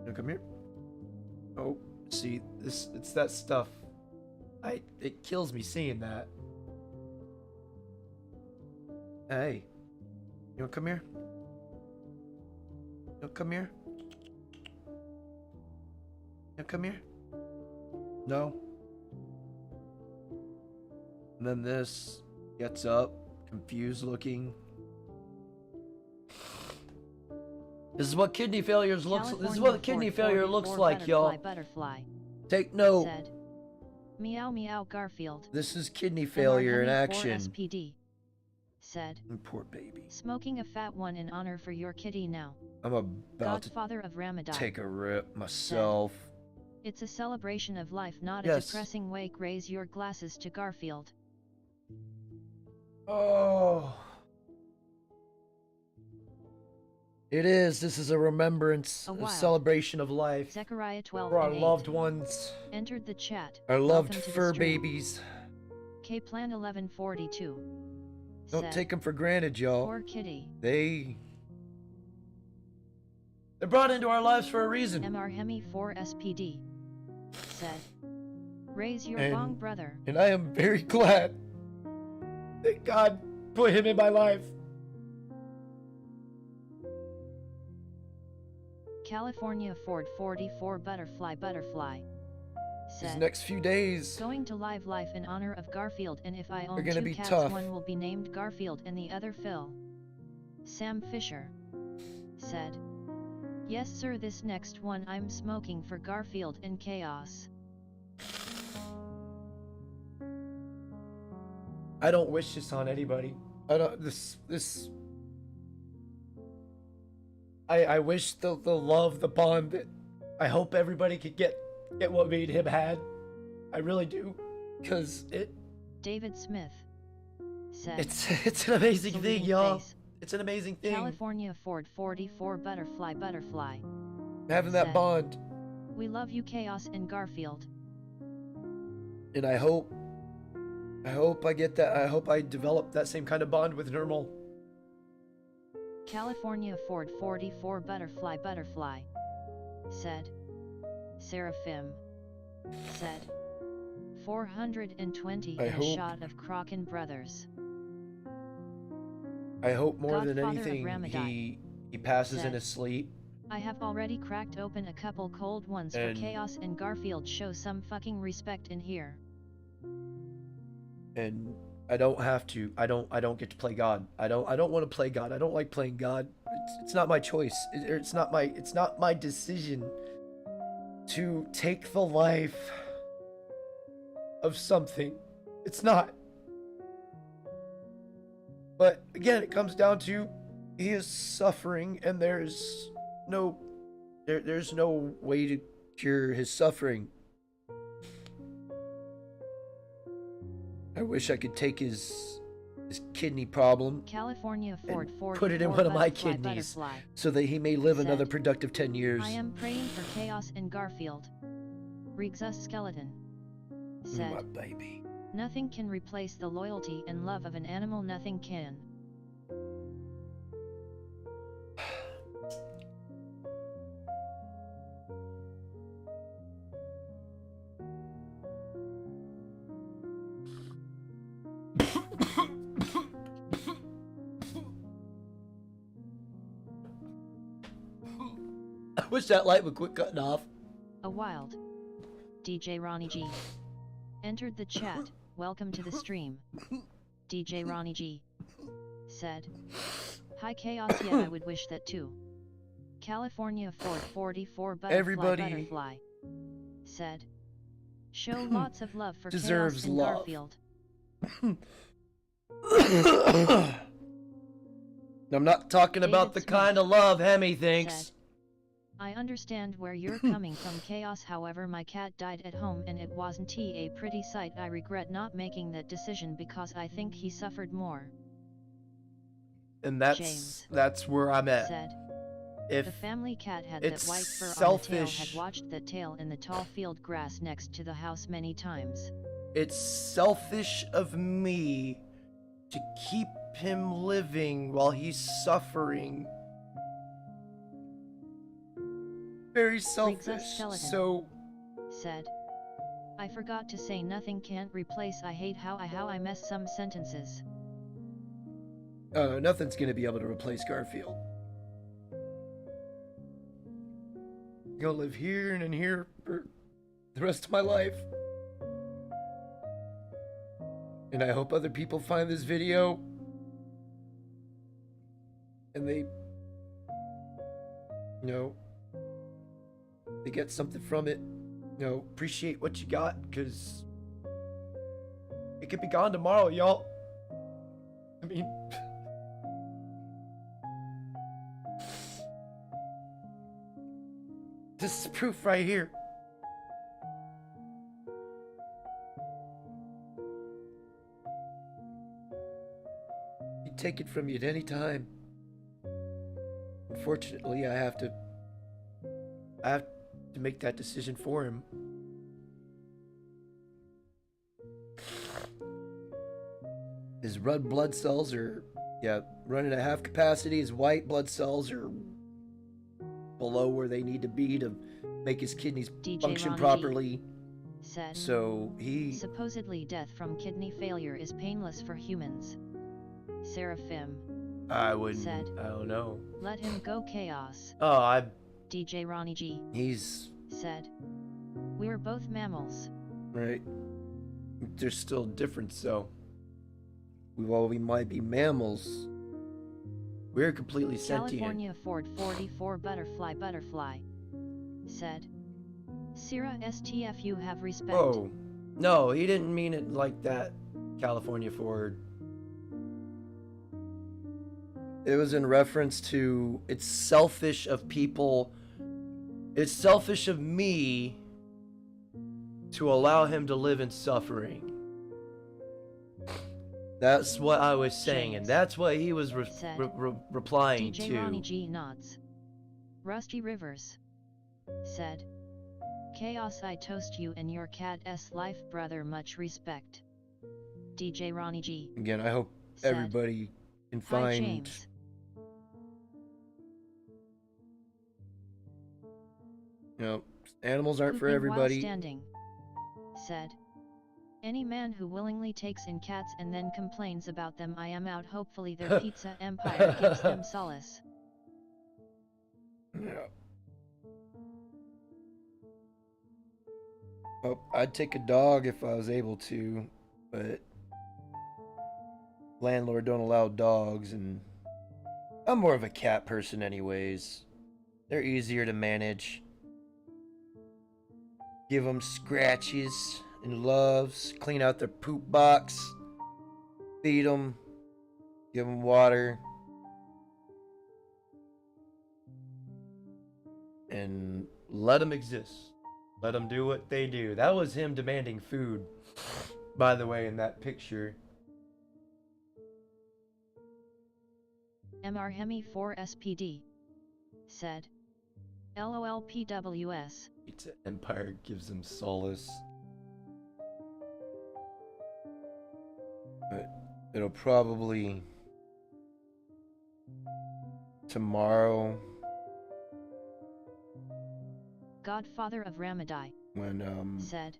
You come here? Oh, see, it's that stuff. It kills me seeing that. Hey. You wanna come here? You wanna come here? You wanna come here? No? And then this gets up, confused looking. This is what kidney failure looks. This is what kidney failure looks like, y'all. Take note. Said, "Meow meow Garfield." This is kidney failure in action. SPD said, "Poor baby. Smoking a fat one in honor for your kitty now." I'm about Godfather of Ramadan take a rip myself. Said, "It's a celebration of life, not a depressing wake. Raise your glasses to Garfield." Oh. It is. This is a remembrance, a celebration of life. Zechariah 12 for our and 8 loved ones. Entered the chat. Our loved fur babies. K-Plan 1142. Don't take them for granted, y'all. Poor kitty. They're brought into our lives for a reason. MR Hemi 4 SPD said, "Raise your bong, brother." And I am very glad that God put him in my life. California Ford 44 Butterfly said, "These next few days going to live life in honor of Garfield, and if I own gonna 2 be cats, tough. one will be named Garfield and the other Phil." Sam Fisher said, "Yes sir, this next one I'm smoking for Garfield and Chaos." I don't wish this on anybody. I don't. I wish the love, the bond that I hope everybody could get what me and him had. I really do, because David Smith said, it's an amazing thing, y'all. It's an amazing thing. California Ford 44 Butterfly having that bond. "We love you Chaos and Garfield." And I hope I get that. I hope I develop that same kind of bond with Nermal. California Ford 44 Butterfly said, "Seraphim said. 420 I in a hope- shot of Kraken Brothers. I hope more than Godfather of anything Ramadai, he passes in said. his sleep. I have already cracked open a couple cold ones for Chaos and Garfield. Show some fucking respect in here. And I don't have to. I don't get to play God. I don't want to play God. I don't like playing God. It's not my choice. It's not my decision to take the life of something. It's not. But again, it comes down to he is suffering, and there's no way to cure his suffering. I wish I could take his kidney problem, California Ford and put it in one of my Butterfly kidneys Butterfly, so that he may live said. another productive 10 years. I am praying for Chaos and Garfield. Rigza Skeleton, said. My baby. Nothing can replace the loyalty and love of an animal. Nothing can. I wish that light would quit cutting off. A wild DJ Ronnie G entered the chat. Welcome to the stream. DJ Ronnie G said, hi Chaos. Yeah, I would wish that too. California Ford 44 Butterfly said, show lots of love for Deserves Chaos and love. Garfield. I'm not talking about the David kind Smith of love Hemi thinks. said, I understand where you're coming from, Chaos. However, my cat died at home and it wasn't a pretty sight. I regret not making that decision because I think he suffered more. And James that's where I'm at. said, If the family cat had that it's white fur selfish, on the tail. Had watched that tail in the tall field grass next to the house many times. it's selfish of me to keep him living while he's suffering. Very selfish. Skeleton So said, I forgot to say nothing can't replace. I hate how I mess some sentences. nothing's gonna be able to replace Garfield. I'm gonna live here and in here for the rest of my life. And I hope other people find this video and they, they get something from it. Appreciate what you got, because it could be gone tomorrow, y'all. I mean, this is proof right here. He'd take it from you at any time. Unfortunately, I have to make that decision for him. His red blood cells are, running at half capacity. His white blood cells are below where they need to be to make his kidneys DJ function Ronnie properly. Said, So he... supposedly death from kidney failure is painless for humans. Seraphim I wouldn't... said, I don't know. let him go, Chaos. Oh, DJ Ronnie G he's... said, we're both mammals. Right. There's still a difference, though. While we might be mammals, we're completely sentient. California Ford 44 Butterfly said, Sierra STF, you have respect. Oh, no, he didn't mean it like that, California Ford. It was in reference to, it's selfish of people, it's selfish of me to allow him to live in suffering. That's what I was saying, James and that's what he was said, replying DJ to. Ronnie G nods. Rusty Rivers said, Chaos, I toast you and your cat's life, brother, much respect. DJ Ronnie G Again, I hope said, everybody can hi find... James. Animals aren't for Pooping while everybody. standing said. Any man who willingly takes in cats and then complains about them, I am out. Hopefully their pizza empire gives them solace. Yeah. Oh, I'd take a dog if I was able to, but landlord don't allow dogs, and I'm more of a cat person anyways. They're easier to manage. Give them scratches and loves, clean out their poop box, feed them, give them water, and let them exist. Let them do what they do. That was him demanding food, by the way, in that picture. Mr. Hemi 4 SPD said. LOLPWS. Pizza Empire gives them solace. But it'll probably tomorrow. Godfather of Ramadai When said.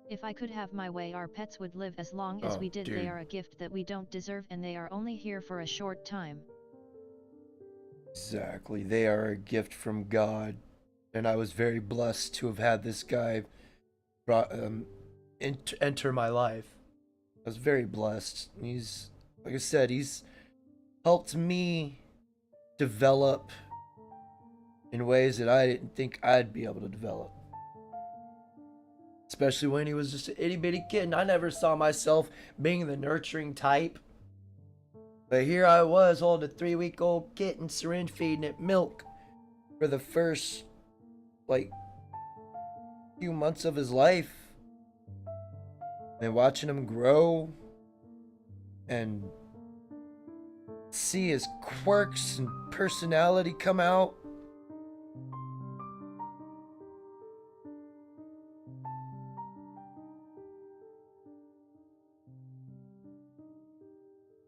If I could have my way, our pets would live as long as we did. Dude. They are a gift that we don't deserve, and they are only here for a short time. Exactly. They are a gift from God. And I was very blessed to have had this guy enter my life. I was very blessed. He's, like I said, he's helped me develop in ways that I didn't think I'd be able to develop. Especially when he was just an itty bitty kid, and I never saw myself being the nurturing type. But here I was holding a 3-week-old kitten, syringe feeding it milk for the first, few months of his life. And watching him grow and see his quirks and personality come out.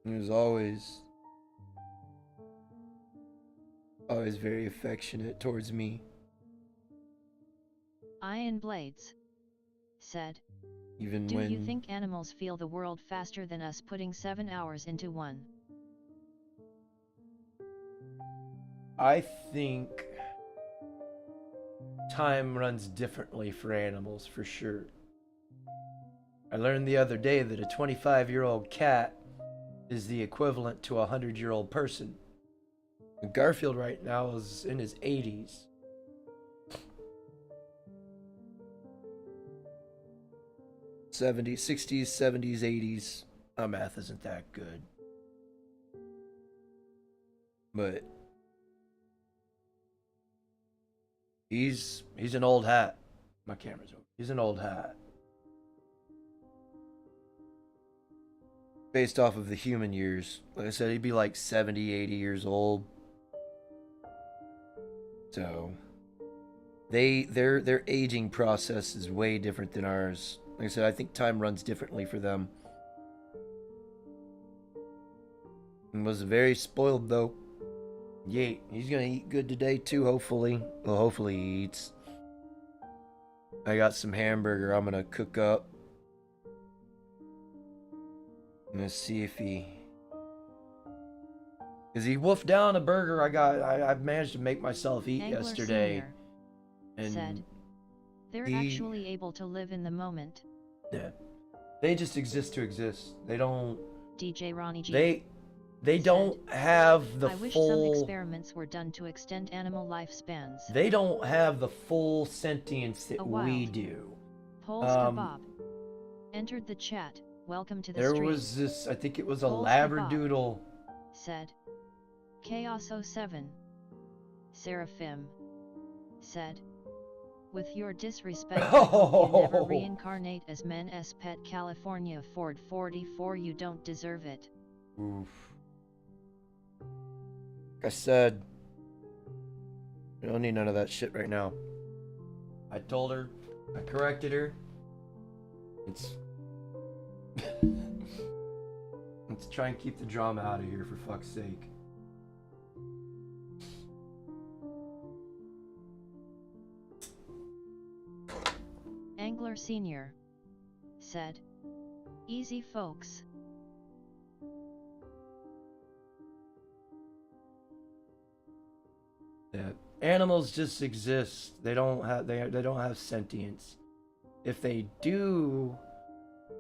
He was always very affectionate towards me. Iron Blades said. Even Do when... you think animals feel the world faster than us, putting 7 hours into one? I think time runs differently for animals, for sure. I learned the other day that a 25-year-old cat is the equivalent to a 100-year-old person. Garfield right now is in his 80s. '60s, '70s, '80s. My math isn't that good. But he's an old hat. My camera's over. He's an old hat. Based off of the human years. Like I said, he'd be like 70, 80 years old. So their aging process is way different than ours. Like I said, I think time runs differently for them. And was very spoiled though. Yeah, he's gonna eat good today too, hopefully. Well, hopefully he eats. I got some hamburger I'm gonna cook up. I'm gonna see if he... Cause he wolfed down a burger I've managed to make myself eat Angler yesterday. And said, they're actually able to live in the moment. Yeah. They just exist to exist. They don't... DJ Ronnie G. They don't have the I wish full... some experiments were done to extend animal lifespans. They don't have the full sentience that we do. Polls Kebab entered the chat. Welcome to the stream. There was this, I think it was a Polls Labradoodle. Said. Chaos 07. Seraphim. Said. With your disrespect, I hope you never reincarnate as men as pet. California Ford 44. You don't deserve it. Oof. Like I said, we don't need none of that shit right now. I told her, I corrected her. Let's try and keep the drama out of here, for fuck's sake. Angler Senior said. Easy, folks. Yeah. Animals just exist. They don't have sentience. If they do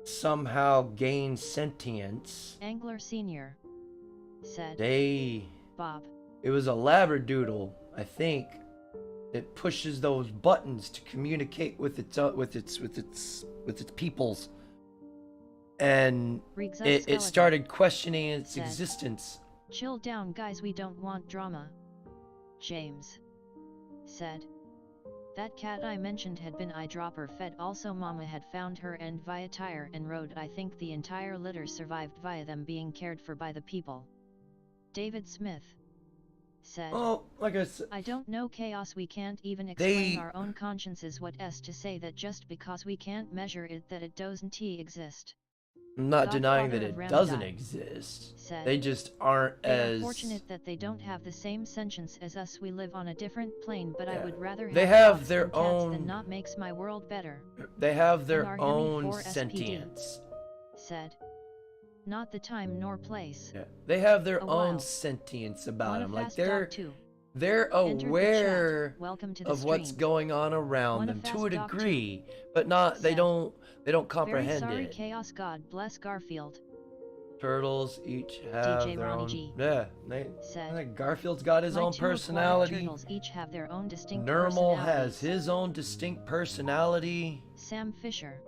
somehow gain sentience, Angler Senior said. Bob. It was a labradoodle, I think. It pushes those buttons to communicate with its peoples, and it started questioning its existence. Chill down, guys. We don't want drama. James said. That cat I mentioned had been eyedropper fed. Also, Mama had found her and via tire and road. I think the entire litter survived via them being cared for by the people. David Smith said. Oh, like I said, I don't know, Chaos. We can't even explain our own consciences. What s to say that just because we can't measure it that it doesn't exist. I'm not denying that it doesn't exist. Said, they just aren't they are fortunate that they don't have the same sentience as us. We live on a different plane, but I would rather have their own than not. Makes my world better. They have their own sentience. Said. Not the time nor place. Yeah. They have their own sentience about them. Like they're aware of what's going on around them to a degree, but not they don't comprehend Very sorry, it. Chaos. God bless Garfield. Turtles each have DJ their Ronnie own. G Said, Garfield's got his own personality. Turtles each have their own distinct Nermal has his own distinct personality. Sam Fisher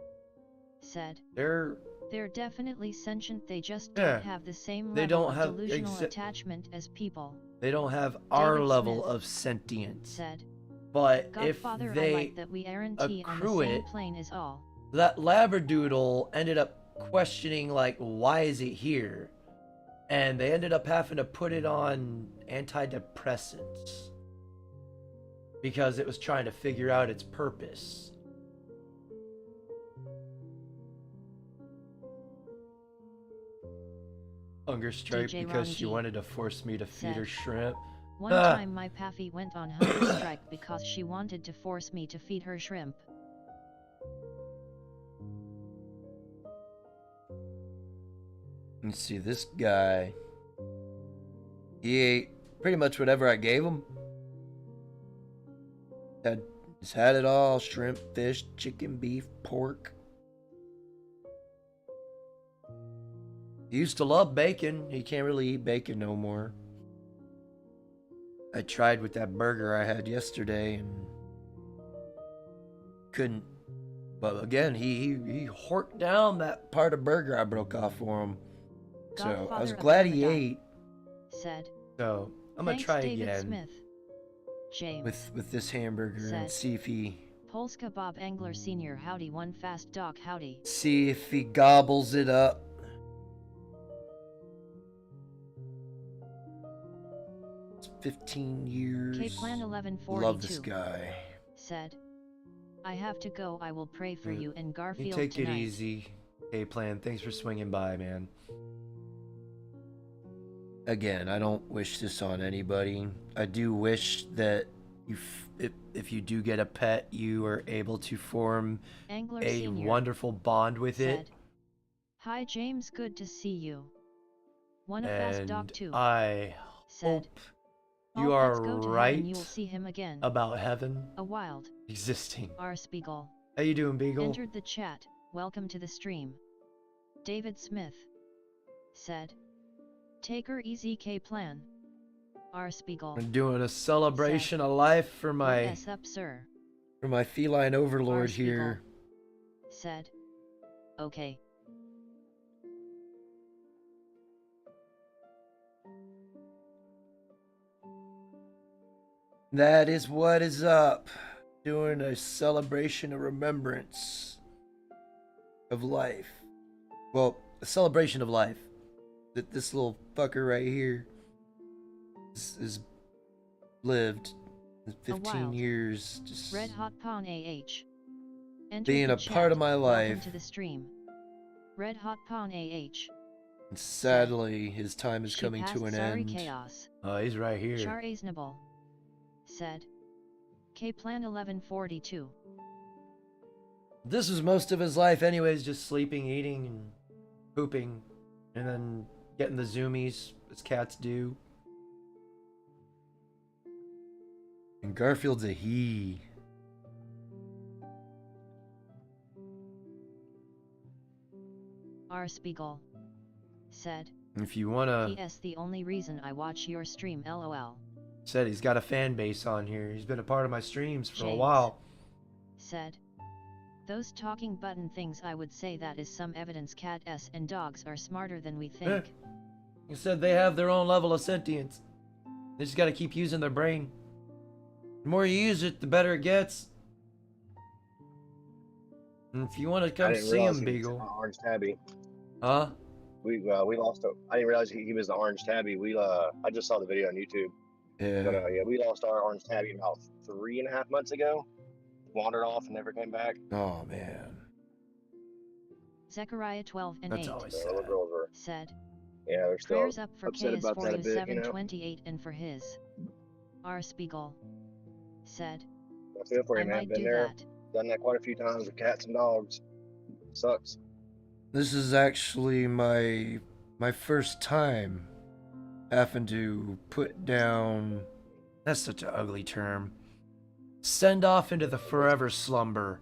said. They're definitely sentient. They just don't have the same level of delusional attachment as people. They don't have our level of sentience. Said. But Godfather, if they I like that we aren't on the same plane is all. That labradoodle ended up questioning, like, why is it here? And they ended up having to put it on antidepressants because it was trying to figure out its purpose. Hunger strike DJ because Ron she G wanted to force me to feed her shrimp. One time my Paffy went on hunger strike because she wanted to force me to feed her shrimp. Let's see, this guy, he ate pretty much whatever I gave him. He's had it all: shrimp, fish, chicken, beef, pork. He used to love bacon. He can't really eat bacon no more. I tried with that burger I had yesterday and couldn't. But again, he horked down that part of burger I broke off for him. So I was glad he ate. Said. So I'm gonna try David again Smith. James with this hamburger and see if he. Polska Bob Angler Senior. Howdy, one fast dog. Howdy. See if he gobbles it up. It's 15 years. K-Plan 1142. Love this guy. Said. I have to go. I will pray for you and Garfield you take tonight. it easy. K-Plan, thanks for swinging by, man. Again, I don't wish this on anybody. I do wish that if you do get a pet, you are able to form Angler a Senior wonderful bond with it. Hi James, good to see you. One fast dog too. I hope you are right and you will see him again. About heaven a wild existing. R. Spiegel. How you doing, Beagle? Entered the chat. Welcome to the stream. David Smith said. Take her easy, K-Plan. R. Spiegel. I'm doing a celebration of life for my up, sir. For my feline overlord here. Said. Okay. That is what is up. Doing a celebration of remembrance of life. Well, a celebration of life. That this little fucker right here is lived 15 years just Red Hot Pawn AH. being a part of my life. Welcome to the stream. Red Hot Pawn AH. And sadly, his time is coming to an end. Chaos. Oh, he's right here. Char Aznable said. K-Plan 1142. This was most of his life anyways, just sleeping, eating, and pooping, and then getting the zoomies, as cats do. And Garfield's a he. R. Spiegel said, If you wanna... P.S. The only reason I watch your stream, LOL. Said he's got a fan base on here. He's been a part of my streams for James a while. Said, those talking button things, I would say that is some evidence cats and dogs are smarter than we think. He said they have their own level of sentience. They just gotta keep using their brain. The more you use it, the better it gets. And if you want to come see him, Beagle. Orange tabby. Huh? We lost him. I didn't realize he was the orange tabby. I just saw the video on YouTube. Yeah. But yeah, we lost our orange tabby about 3.5 months ago. Wandered off and never came back. Oh man. Zechariah 12 and That's 8 always So the sad. girls were, said, yeah, they're still prayers up for upset KS about that a bit, 4728 and for his. R. Spiegel said, I feel for I you, man. might Been do there, that. done that quite a few times with cats and dogs. Sucks. This is actually my first time having to put down, that's such an ugly term, send off into the forever slumber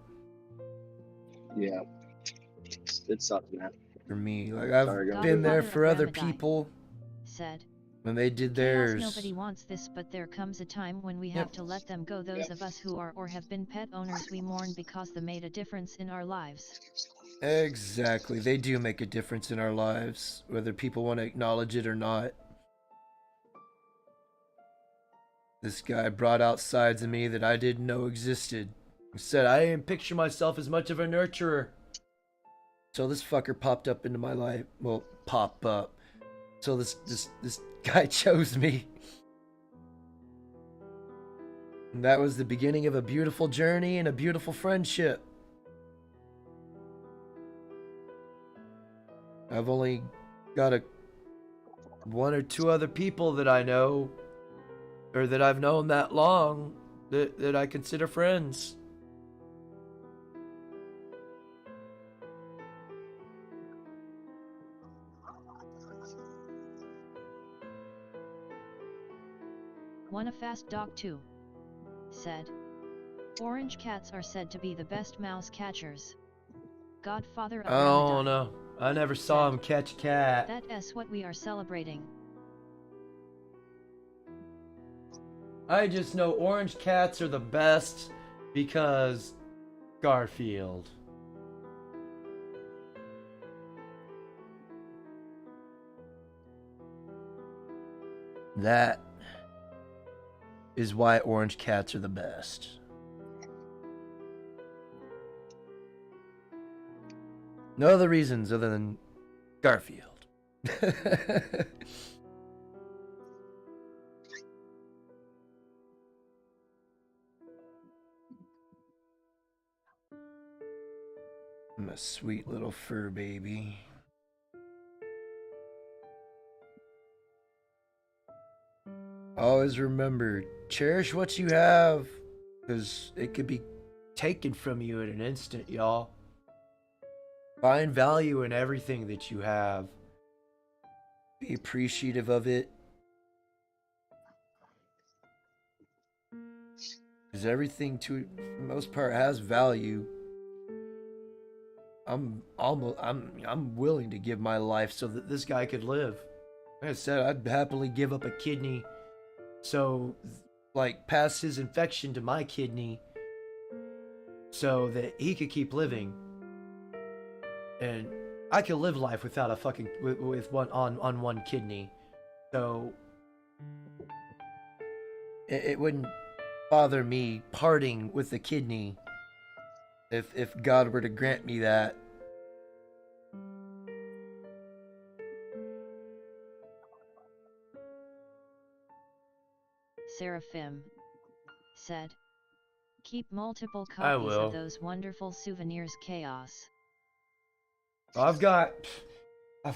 Yeah. It sucks, man. for me. Like, I've Sorry, guys. been there Godfather for of other Ramadan people said, when they did Chaos, theirs. nobody wants this, but there comes a time when we have to let them go. Those of us who are or have been pet owners, we mourn because they made a difference in our lives. Exactly. They do make a difference in our lives, whether people want to acknowledge it or not. This guy brought out sides of me that I didn't know existed. He said I didn't picture myself as much of a nurturer. So this fucker popped up into my life. Well, pop up. So this guy chose me. And that was the beginning of a beautiful journey and a beautiful friendship. I've only got one or two other people that I know, or that I've known that long, that I consider friends. One a fast dog too said, orange cats are said to be the best mouse catchers. Godfather of Oh Ramadan. no, I never saw him catch a cat. That's what we are celebrating. I just know orange cats are the best because Garfield. That is why orange cats are the best. No other reasons other than Garfield. I'm a sweet little fur baby. Always remember, cherish what you have, because it could be taken from you in an instant, y'all. Find value in everything that you have. Be appreciative of it. Because everything, for the most part, has value. I'm willing to give my life so that this guy could live. Like I said, I'd happily give up a kidney, so like pass his infection to my kidney, so that he could keep living, and I could live life without a fucking with one on one kidney. So it wouldn't bother me parting with the kidney if God were to grant me that. Seraphim said, keep multiple I copies will. of those wonderful souvenirs. Chaos. I've got I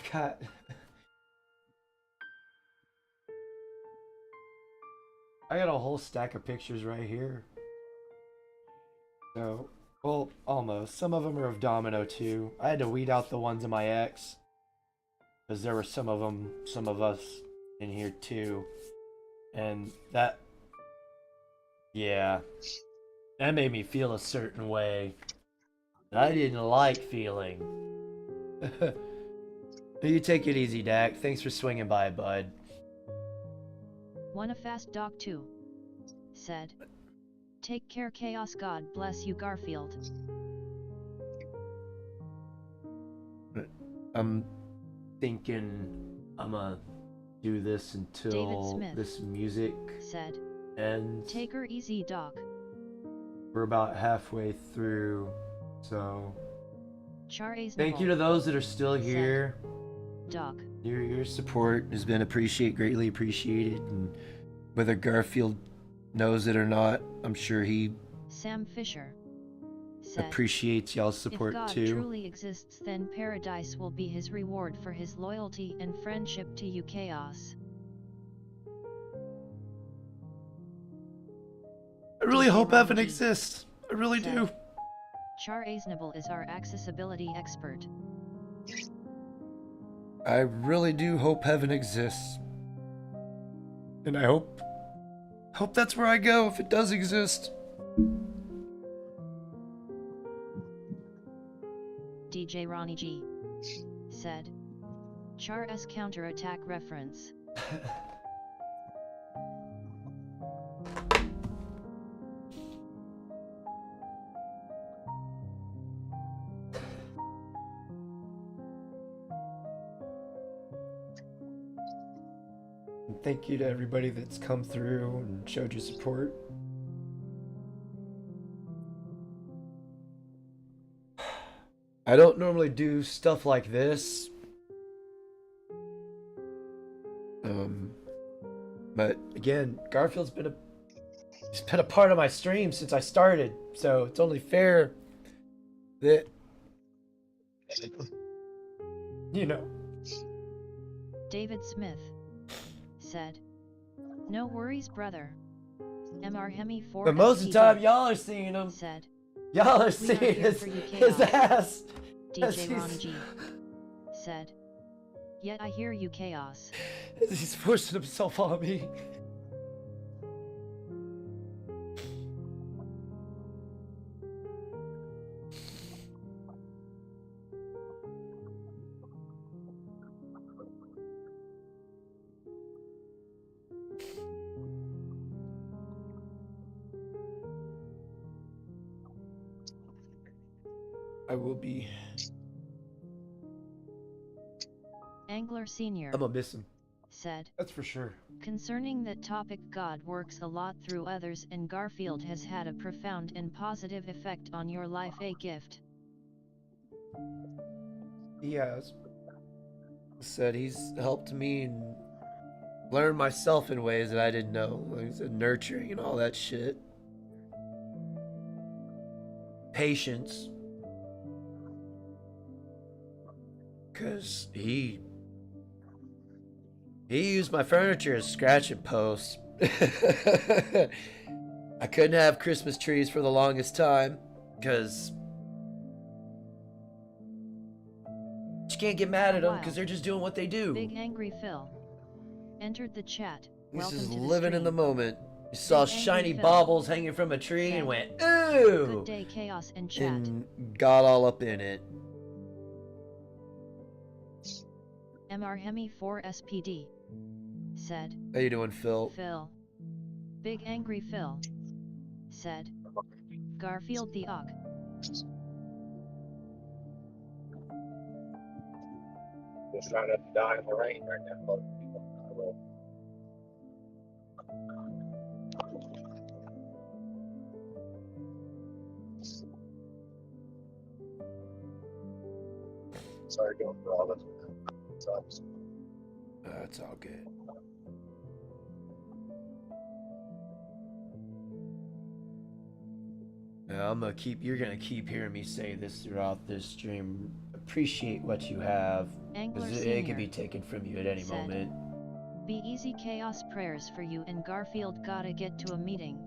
got a whole stack of pictures right here. So Well, almost. Some of them are of Domino too. I had to weed out the ones in my ex, because there were some of us in here too, and that, yeah, that made me feel a certain way that I didn't like feeling. You take it easy, Dak. Thanks for swinging by, bud. Wanna fast dog too? Said. Take care, Chaos. God bless you, Garfield. I'm thinking I'ma do this until this music said. ends. Take her easy, dog. We're about halfway through, so thank you to to those that are still here. Dog. Your support has been greatly appreciated, and whether Garfield knows it or not, I'm sure he Sam Fisher said, appreciates y'all's support if God too. truly exists, then paradise will be his reward for his loyalty and friendship to you, Chaos. I really hope heaven exists. I really do. Char Aznable is our accessibility expert. I really do hope heaven exists. And I hope that's where I go if it does exist. DJ Ronnie G said, Char S counterattack reference. Thank you to everybody that's come through and showed you support. I don't normally do stuff like this. But again, Garfield's been a part of my stream since I started, so it's only fair that, you know. David Smith said, no worries, brother. MR Hemi 4 But most of the time, y'all are seeing him. Said, y'all are seeing his ass. DJ Ronnie G said, yet I hear you, Chaos. He's forcing himself on me. I will be. Angler Senior. I'm gonna miss him. Said. That's for sure. Concerning that topic, God works a lot through others, and Garfield has had a profound and positive effect on your life. A gift. He has. Said he's helped me and learn myself in ways that I didn't know. Like I said, nurturing and all that shit. Patience. Cause he used my furniture as scratch and post. I couldn't have Christmas trees for the longest time, cause you can't get mad at them because they're just doing what they do. Big Angry Phil entered the chat. This is living in the moment. You saw shiny baubles hanging from a tree and went, ooh! Good day, Chaos and chat. And got all up in it. MR Hemi 4 SPD said. How you doing, Phil? Phil. Big Angry Phil said. Garfield the Og. Just trying to die in the rain right now. Sorry going for all this. Sucks. That's all good. Now you're gonna keep hearing me say this throughout this stream. Appreciate what you have, because it can be taken from you at any moment. Be easy, Chaos. Prayers for you and Garfield. Gotta get to a meeting.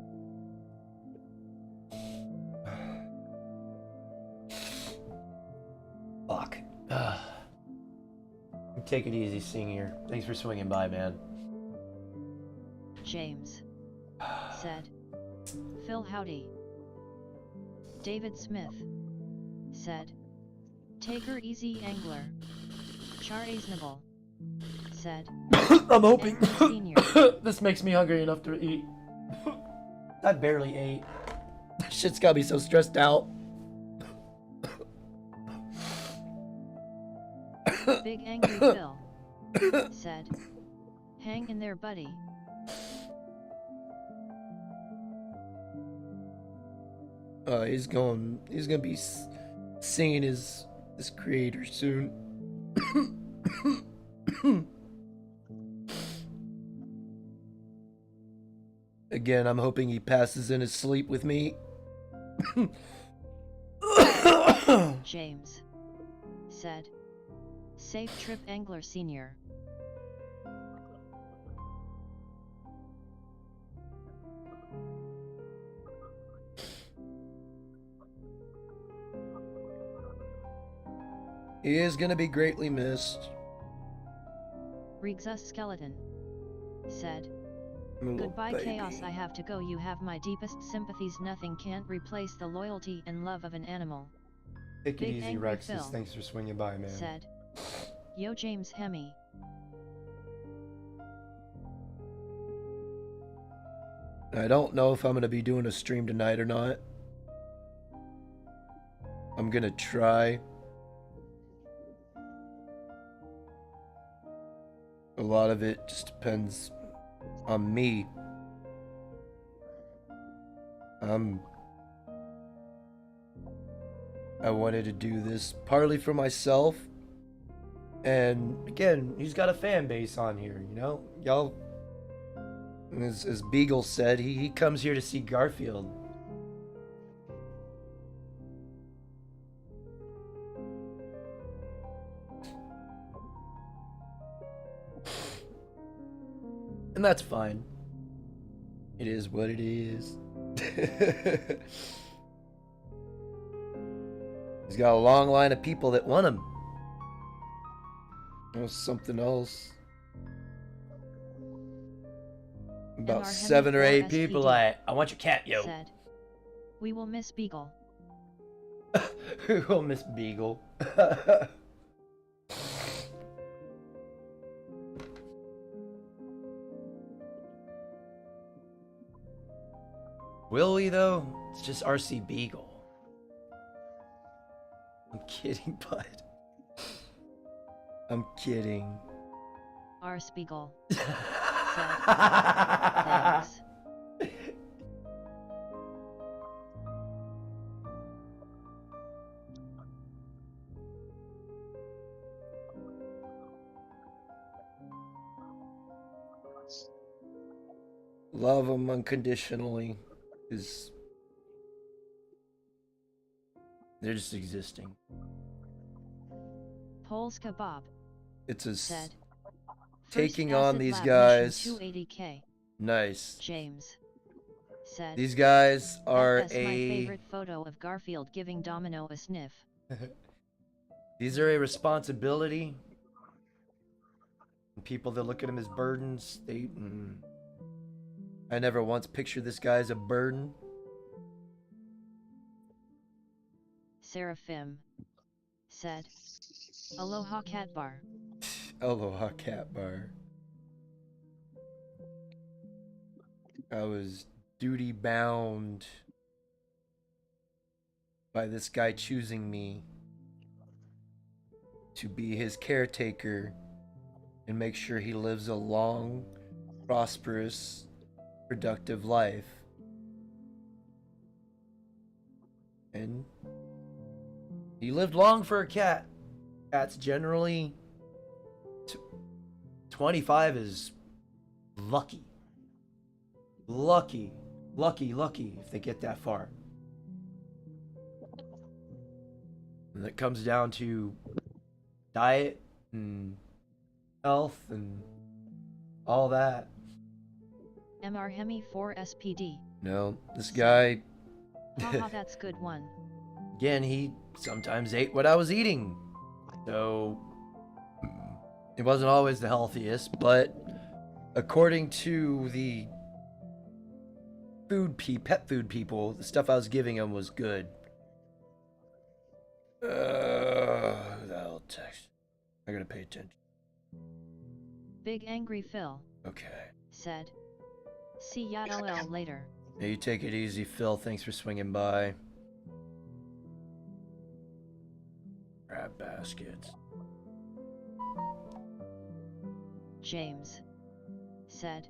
Take it easy, Senior. Thanks for swinging by, man. James said. Phil howdy. David Smith said. Take her easy angler. Char Aisnable said. I'm hoping Senior. this makes me hungry enough to eat. I barely ate. That shit's got me so stressed out. Big Angry Phil said. Hang in there, buddy. He's gonna be singing his creator soon. Again, I'm hoping he passes in his sleep with me. James said. Safe trip, Angler Senior. He is gonna be greatly missed. Rigza Skeleton said. Goodbye, Chaos. I have to go. You have my deepest sympathies. Nothing can't replace the loyalty and love of an animal. Take it Big easy, Angry Rexus. Phil Thanks for swinging by, man. said. Yo, James Hemi. I don't know if I'm gonna be doing a stream tonight or not. I'm gonna try. A lot of it just depends on me. I wanted to do this partly for myself, and again, he's got a fan base on here, you know? Y'all, as Beagle said, he comes here to see Garfield. And that's fine. It is what it is. He's got a long line of people that want him. There's something else. About MR 7 or 8 SPD people like, I want your cat, yo. Said. We will miss Beagle. We will miss Beagle. Will we though? It's just RC Beagle. I'm kidding, bud. I'm kidding. R. Spiegel said. Thanks. Love them unconditionally, because they're just existing. Polska Bob It's a said. taking First on acid these lab guys. mission 280K. Nice. James said. These guys are That's my favorite photo of Garfield giving Domino a sniff. These are a responsibility. And people that look at him as burdens, they. I never once pictured this guy as a burden. Seraphim said. Aloha Cat Bar. Aloha Cat Bar. I was duty bound by this guy choosing me to be his caretaker and make sure he lives a long, prosperous, productive life. And he lived long for a cat. Cats generally 25 is lucky. Lucky if they get that far. And it comes down to diet and health and all that. MR Hemi 4 SPD. No, this guy, Haha, that's good one. again, he sometimes ate what I was eating. So It wasn't always the healthiest, but according to the pet food people, the stuff I was giving him was good. That'll text. I gotta pay attention. Big Angry Phil. Okay. Said. See ya LL later. Hey, you take it easy, Phil. Thanks for swinging by. Grab baskets. James. Said.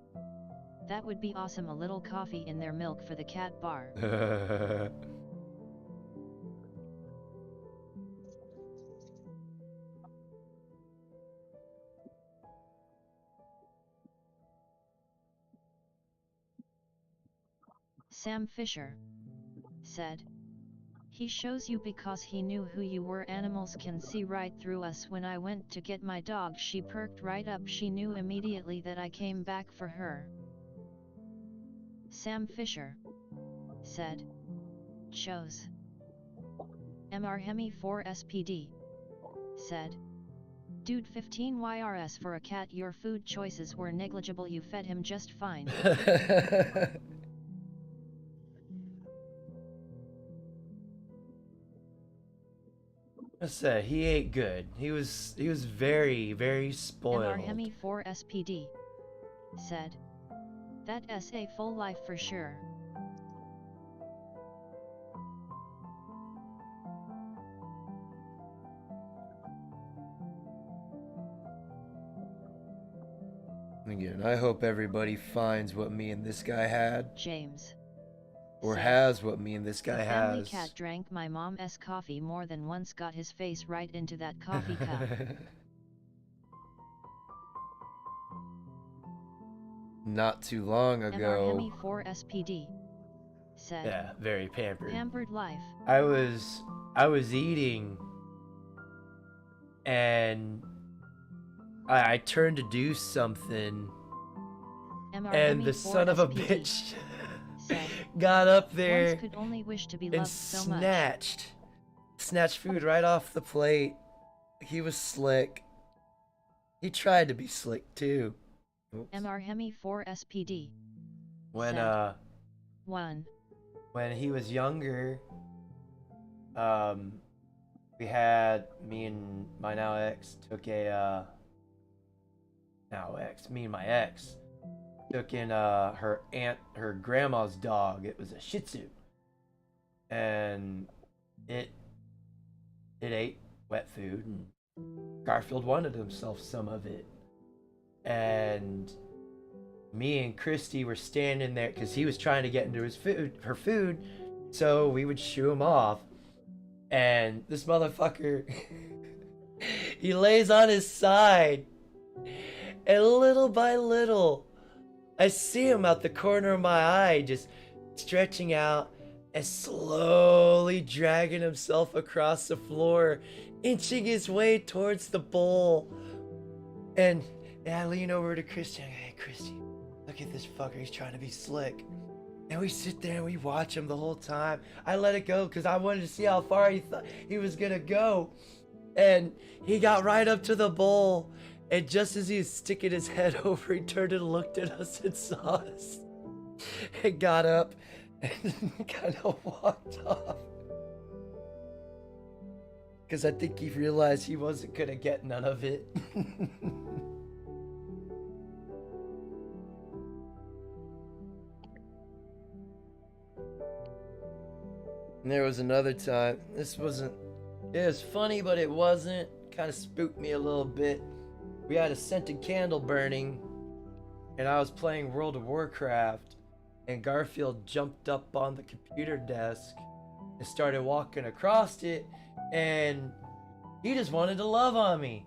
That would be awesome, a little coffee in their milk for the cat bar. Sam Fisher. Said. He shows you because he knew who you were. Animals can see right through us. When I went to get my dog, she perked right up. She knew immediately that I came back for her. Sam Fisher. Said. Chose. Mr. Hemi 4 SPD. Said. Dude 15 YRS for a cat. Your food choices were negligible. You fed him just fine. I said he ate good. He was very, very spoiled. Mr. Hemi 4 SPD. Said. That's a full life for sure. Again, I hope everybody finds what me and this guy had. James. Or Said, has what me and this guy the family has. cat drank my mom's coffee more than once, got his face right into that coffee cup. Not too long Mr. ago. Hemi 4 SPD. Said. Yeah, very pampered. Pampered life. I was eating and I turned to do something Mr. and Hemi the 4 son of a SPD. bitch Said. got up there Once could only wish to be and loved so much. snatched food right off the plate. He was slick. He tried to be slick too. Oops. Mr. Hemi 4 SPD. When Said. 1. when he was younger, we had me and my now ex took a me and my ex took in her grandma's dog. It was a Shih Tzu, and it ate wet food, and Garfield wanted himself some of it, and me and Christy were standing there because he was trying to get into her food, so we would shoo him off, and this motherfucker he lays on his side, and little by little I see him out the corner of my eye just stretching out and slowly dragging himself across the floor, inching his way towards the bowl. And I lean over to Christy and I go, hey Christy, look at this fucker, he's trying to be slick. And we sit there and we watch him the whole time. I let it go because I wanted to see how far he thought he was gonna go. And he got right up to the bowl, and just as he was sticking his head over, he turned and looked at us and saw us and got up and kind of walked off. Because I think he realized he wasn't gonna get none of it. And there was another time, it was funny, but it wasn't. Kind of spooked me a little bit. We had a scented candle burning, and I was playing World of Warcraft, and Garfield jumped up on the computer desk and started walking across it, and he just wanted to love on me.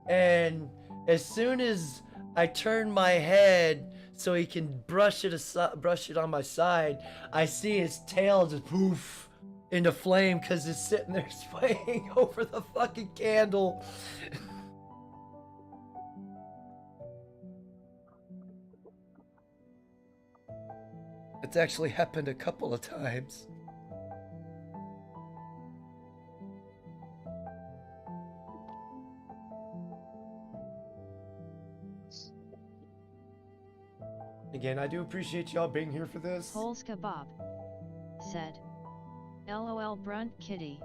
And as soon as I turned my head so he can brush it on my side, I see his tail just poof into flame because it's sitting there swaying over the fucking candle. It's actually happened a couple of times. again, I do appreciate y'all being here for this. Polska Bob said, LOL Brunt Kitty.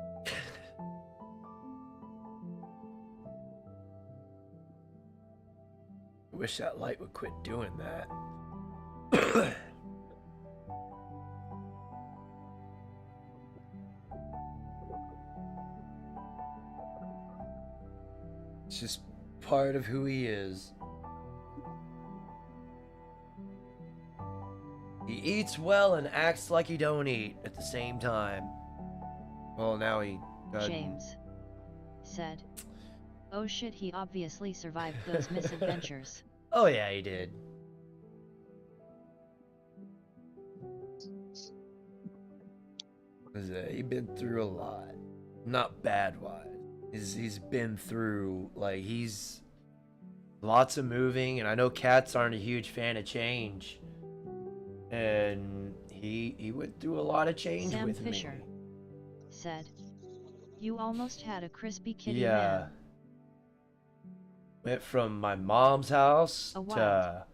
Wish that light would quit doing that. It's just part of who he is. He eats well and acts like he don't eat at the same time. Well, now he doesn't. James said, oh shit, he obviously survived those misadventures. Oh yeah, he did. He's been through a lot. Not bad-wise. He's been through, like, he's lots of moving, and I know cats aren't a huge fan of change. And he went through a lot of change Sam with Fisher me. said, you almost had a crispy kitty Yeah. man. Went from my mom's house to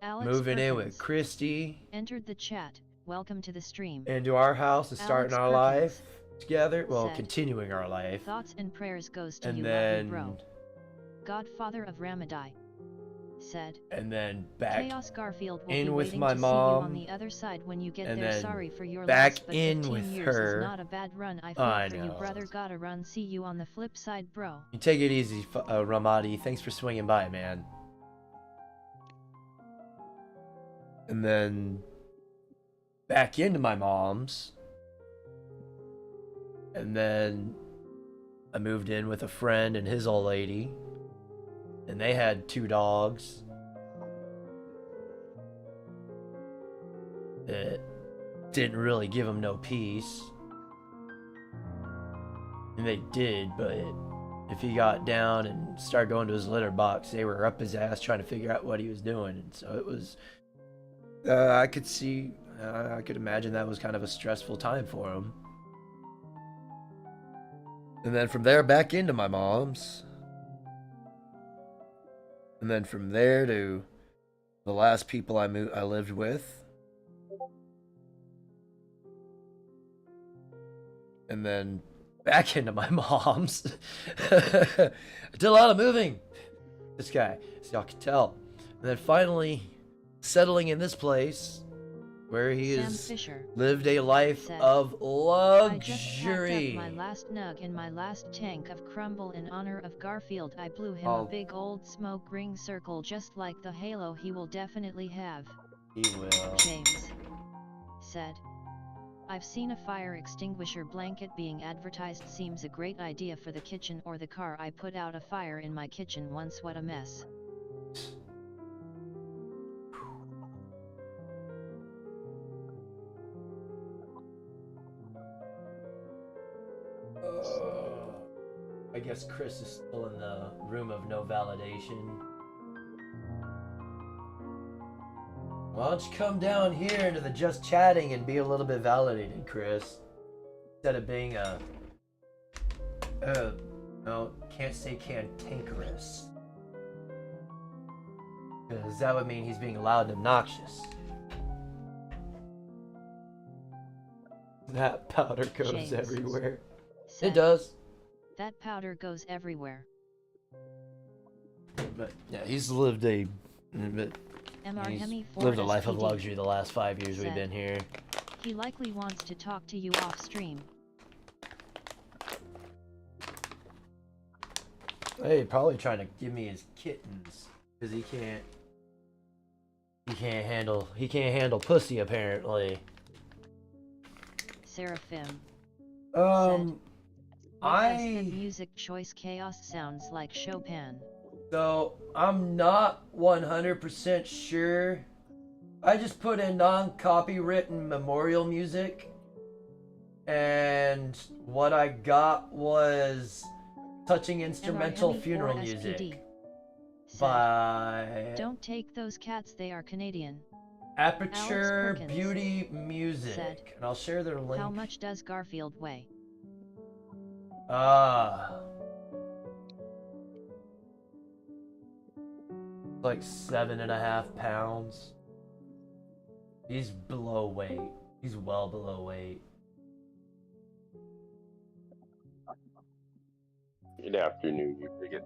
Alex moving in Perkins with Christy entered the chat. Welcome to the stream. into our house and starting Alex our Perkins life together. Well, said, continuing our life. Thoughts and prayers goes to And you, then, bro. Godfather of Ramadai said, and then back Chaos Garfield will in be with waiting my to mom, see you on the other side when you get and there. then Sorry for your back loss, but in 15 with years her. is not a bad run. I I feel for you, know. brother. Gotta run. See you on the flip side, bro. You take it easy, Ramadi. Thanks for swinging by, man. And then back into my mom's. And then I moved in with a friend and his old lady. And they had 2 dogs. That didn't really give them no peace. And they did, but if he got down and started going to his litter box, they were up his ass trying to figure out what he was doing. And so it was, I could imagine that was kind of a stressful time for him. And then from there back into my mom's. And then from there to the last people I lived with. And then back into my mom's. I did a lot of moving. This guy, as y'all can tell. And then finally settling in this place where he Sam has Fisher lived a life said, of I just packed luxury. up my last nug in my last tank of crumble in honor of Garfield. I blew him Oh. a big old smoke ring circle just like the halo he will definitely have. He will. James said, I've seen a fire extinguisher blanket being advertised. Seems a great idea for the kitchen or the car. I put out a fire in my kitchen once. What a mess. I guess Chris is still in the room of no validation. Why don't you come down here into the just chatting and be a little bit validated, Chris? Instead of being no, can't say cantankerous. Because that would mean he's being loud and obnoxious. That powder goes James everywhere. said, It does. That powder goes everywhere. But yeah, he's lived a life of luxury the last 5 years we've been here. He likely wants to talk to you off stream. Hey, probably trying to give me his kittens because he can't handle pussy apparently. Seraphim Um, said, the music choice chaos sounds like Chopin. So I'm not 100% sure. I just put in non-copywritten memorial music, and what I got was touching instrumental funeral music by Don't take those cats, they are Canadian. Aperture Perkins Beauty Music, said, and I'll share their link. How much does Garfield weigh? Like 7.5 pounds. He's below weight. He's well below weight. Good afternoon, you bigots.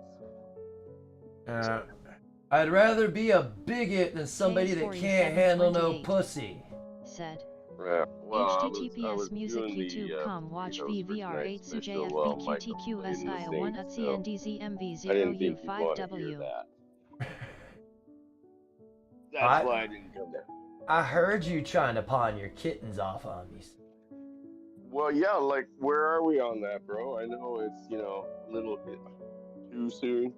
I'd rather be a bigot than somebody that can't handle no pussy. Said. Well, HTTPS I was music doing YouTube.com the watch videos for VVR8 tonight's special while Michael played in the SUJFBQTQSI1 Saints, so I didn't think you'd want to hear UCNDZM0U5W. that. That's why I didn't come down. I heard you trying to pawn your kittens off on me. Well, yeah, like, where are we on that, bro? I know it's, a little bit too soon,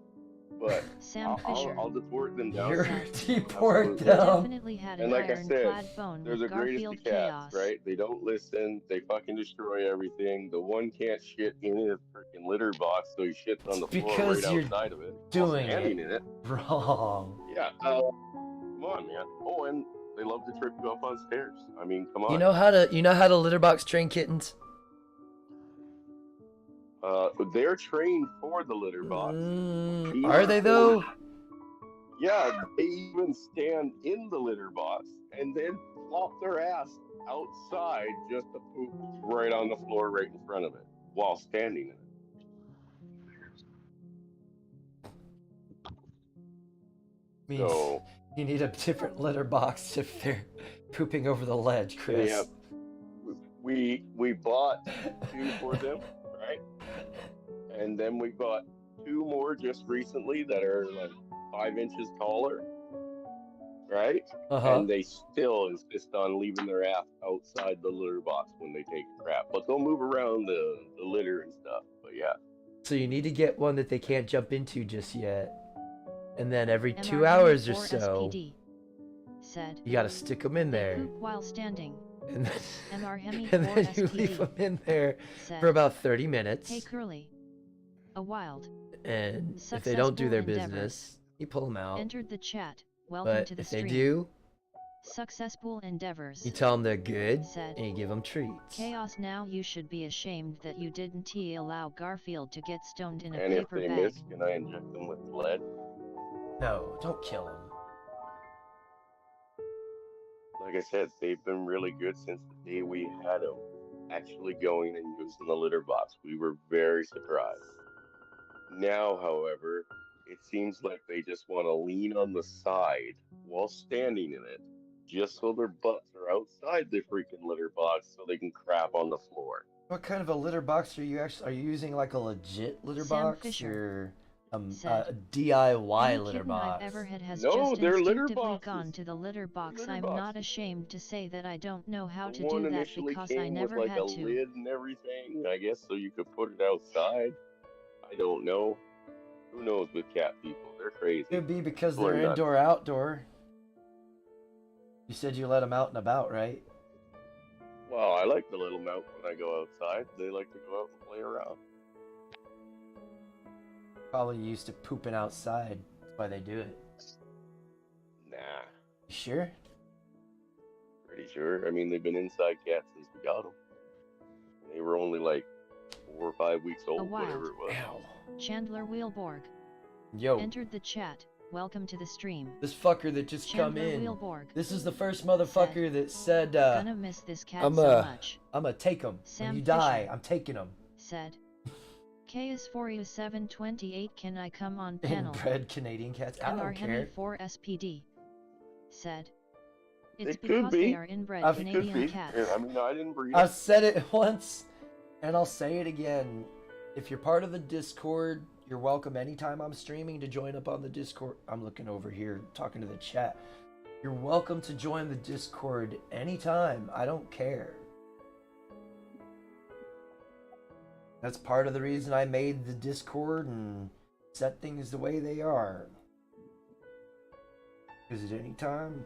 but Sam Fisher. I'll deport them down. You're deport Absolutely. them. Definitely had an And like I said, ironclad bone they're with the greatest Garfield of cats, chaos. right? They don't listen. They fucking destroy everything. The one can't shit in his freaking litter box, so he shits on the floor Because right you're outside of it. doing standing it in it. wrong. Yeah. Come on, man. Oh, and they love to trip you up on stairs. I mean, come on. You know how to litter box train kittens? They're trained for the litter box. Are they though? Yeah, they even stand in the litter box and then flop their ass outside just to poop right on the floor right in front of it while standing in it. Means So you need a different litter box if they're pooping over the ledge, Chris. yeah, we bought 2 for them, right? And then we bought 2 more just recently that are like 5 inches taller, right? And they still insist on leaving their ass outside the litter box when they take a crap. But they'll move around the litter and stuff. But yeah. So you need to get one that they can't jump into just yet. And then every 2 hours or so, said, you gotta stick them in there. Poop while standing. And then, and then you leave them in there for about 30 minutes. Hey Curly. A wild. And if they don't do their endeavors. business, you pull them out. Entered the chat. Welcome But to the if stream. they do, successful endeavors. You tell them they're good, said, and you give them treats. Chaos, now you should be ashamed that you didn't allow Garfield to get stoned in a and paper if they bag. miss, can I inject them with lead? No, don't kill them. Like I said, they've been really good since the day we had them actually going and using the litter box. We were very surprised. Now, however, it seems like they just want to lean on the side while standing in it, just so their butts are outside the freaking litter box so they can crap on the floor. What kind of a litter box are you actually? Are you using like a legit litter box Fisher or a DIY Any litter kitten box? I've ever had has No, just they're litter instinctively boxes. gone to the litter box. Litter I'm boxes. not ashamed to say that I don't know how The to one do that initially because I came never with like had a to. lid and everything, I guess, so you could put it outside. I don't know. Who knows with cat people? They're crazy. Could be because People are they're nuts. indoor outdoor. You said you let them out and about, right? Well, I like to let them out when I go outside. They like to go out and play around. Probably used to pooping outside. That's why they do it. Nah, You sure? pretty sure. I mean, they've been inside cats since we got them. They were only like 4 or 5 weeks old, whatever it was. Ow. Chandler Wheelborg Yo, entered the chat. Welcome to the stream. this fucker that just come Chandler in. Wheelborg. This is the first motherfucker that said, Gonna miss this cat I'm so much. gonna take him. Sam When you die, Fisher. I'm taking him. Said. K is for you 728. Can I come on panel? Inbred Canadian cats. I don't care. MR 4 SPD. Said. It's It could because they be. are inbred It could Canadian Could be. cats. I mean, I didn't breed I've them. said it once, and I'll say it again. If you're part of the Discord, you're welcome anytime I'm streaming to join up on the Discord. I'm looking over here, talking to the chat. You're welcome to join the Discord anytime. I don't care. That's part of the reason I made the Discord and set things the way they are. Because at any time,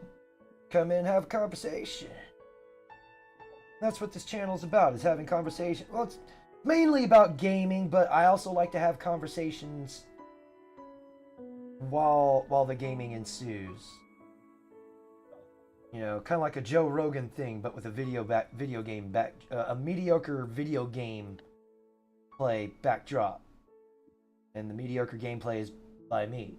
come in and have a conversation. That's what this channel's about, is having conversation. Well, it's mainly about gaming, but I also like to have conversations while the gaming ensues. You know, kind of like a Joe Rogan thing, but with a a mediocre video game play backdrop, and the mediocre gameplay is by me.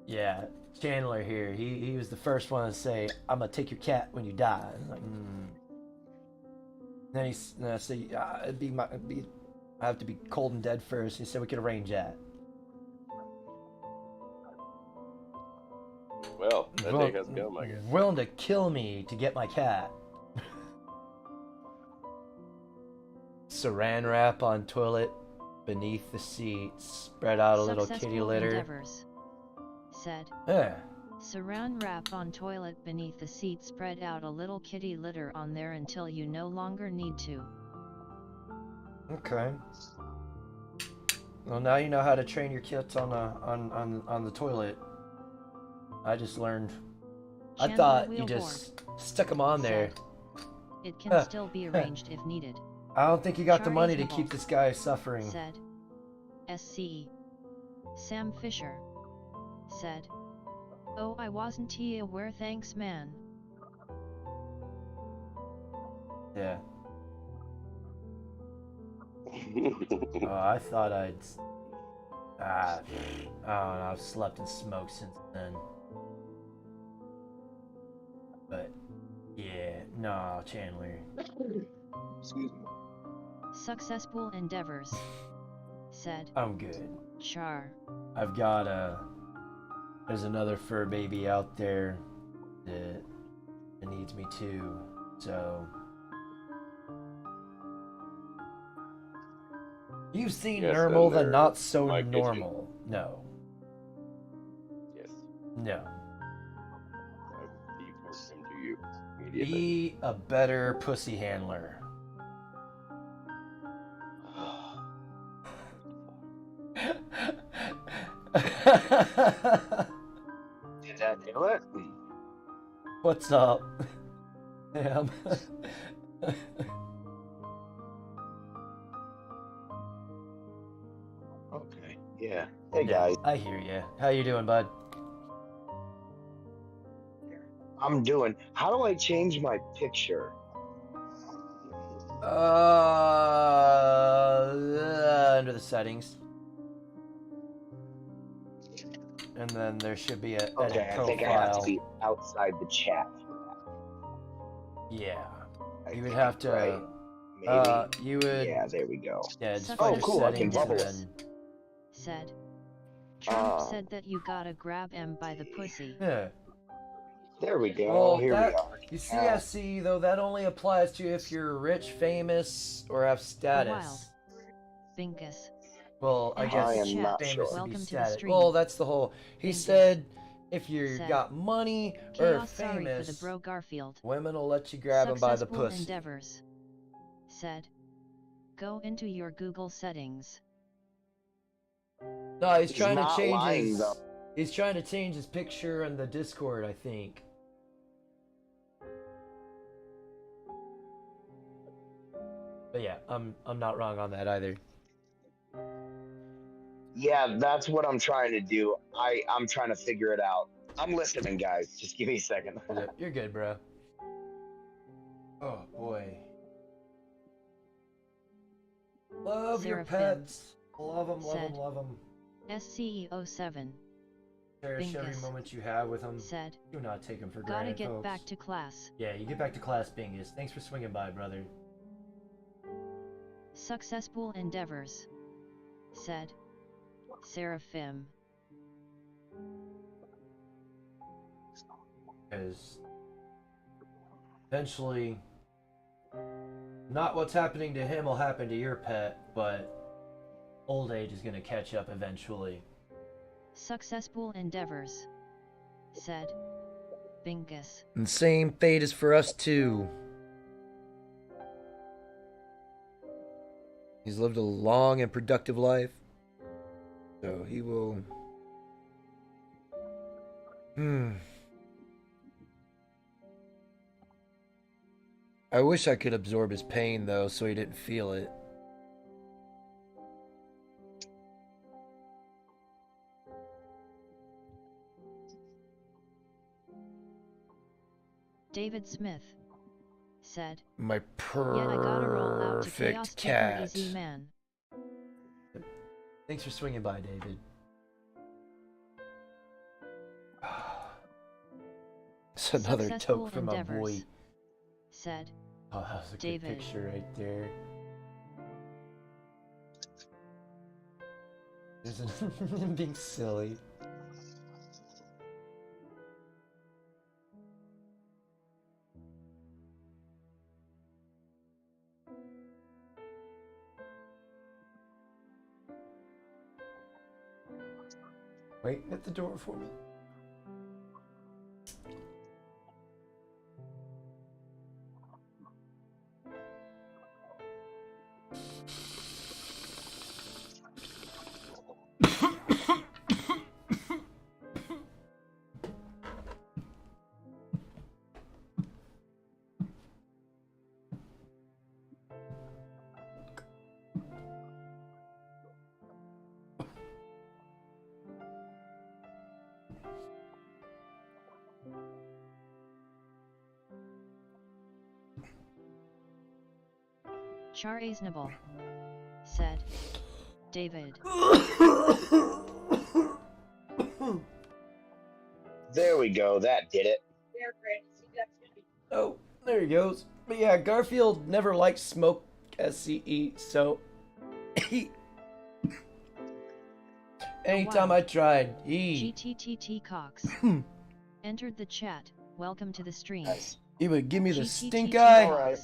Yeah, Chandler here. He was the first one to say, "I'm gonna take your cat when you die." I was like, Then then I said, I have to be cold and dead first. He said we could arrange that. Well, that day has come, I guess. Willing to kill me to get my cat. Saran wrap on toilet beneath the seat. Spread out a little kitty litter. Endeavors. Said. Yeah. Saran wrap on toilet beneath the seat. Spread out a little kitty litter on there until you no longer need to. Okay. Well, now you know how to train your kids on the toilet. I just learned. I thought you just stuck them on there. It can still be arranged if needed. I don't think you got the money to keep this guy suffering. Said. SCE. Sam Fisher. Said. Oh, I wasn't aware. Thanks, man. Yeah. Oh, I thought I don't know, I've slept and smoked since then. But, yeah, no, Chandler. Excuse me. Successful endeavors. Said. I'm good. Char. I've got there's another fur baby out there that needs me too, so. You've seen Yes, Normal, the not so Mike, normal. No. Yes. No. I deport him to you immediately. Be a better pussy handler. Did that do it? What's up? Damn. Okay. Yeah. Hey guys. I hear you. How you doing, bud? I'm doing. How do I change my picture? Under the settings. And then there should be a Okay, edit I think I have to be outside the chat for that. Yeah. I You would think, have to. right? Maybe. You would. Yeah, there we go. Yeah, just Oh, find your cool, I can settings bubble and then. Said. Trump said that you gotta grab him by the pussy. Yeah. There we go. Well, Here that, we are. You see, I see, though, that only applies to if you're rich, famous, or have status. Bingus. Well, I guess I am not famous sure. to be Welcome to the status. stream. Well, that's the whole. He Bingus. said if you Said. got money or Chaos, sorry for the famous, bro Garfield. women will let you grab them by the Successful pussy. endeavors. Said. Go into your Google settings. No, he's trying to not change lying, his. though. He's trying to change his picture in the Discord, I think. But yeah, I'm not wrong on that either. Yeah, that's what I'm trying to do. I'm trying to figure it out. I'm listening, guys. Just give me a second. You're good, bro. Oh boy. Love your Seraphim. pets. Love them, love them, Said. love them. SCE07. Cherish every Bingus. moment you have with them. Said. Do not take them for Gotta granted, get folks. back to class. Yeah, you get back to class, Bingus. Thanks for swinging by, brother. Successful endeavors. Said. Seraphim. Because eventually, not what's happening to him will happen to your pet, but old age is going to catch up eventually. Successful endeavors. Said. Bingus. And the same fate is for us too. He's lived a long and productive life, so he will. I wish I could absorb his pain though, so he didn't feel it. David Smith. Said. My Yet I gotta roll out to perfect chaos cat. easy man. Thanks for swinging by, David. That's another Successful toke from my boy. endeavors, said Oh, that was a David. good picture right there. Isn't him being silly? Wait at the door for me. Char reasonable, said David. There we go. That did it. Oh, there he goes. But yeah, Garfield never liked smoke, SCE, so anytime I tried, GTTT Cox entered the chat. Welcome to the stream. Nice. he would give me the GTTT stink eye, All right.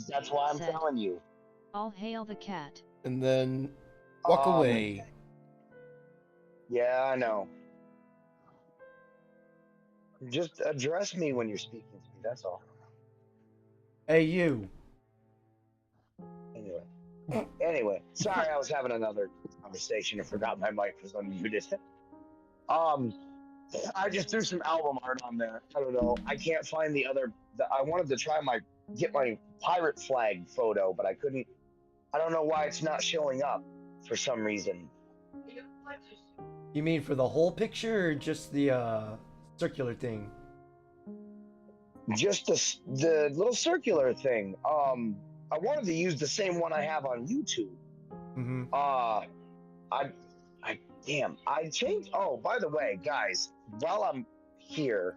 That's why I'm Said. telling you. All hail the cat. and then walk away. Yeah, I know. Just address me when you're speaking to me. That's all. Hey, you. Anyway, sorry, I was having another conversation and forgot my mic was unmuted. I just threw some album art on there. I don't know. I can't find the other. I wanted to try get my pirate flag photo, but I couldn't. I don't know why it's not showing up for some reason. You mean for the whole picture or just the circular thing? Just the little circular thing. I wanted to use the same one I have on YouTube. Mm-hmm. I changed. Oh, by the way, guys, while I'm here,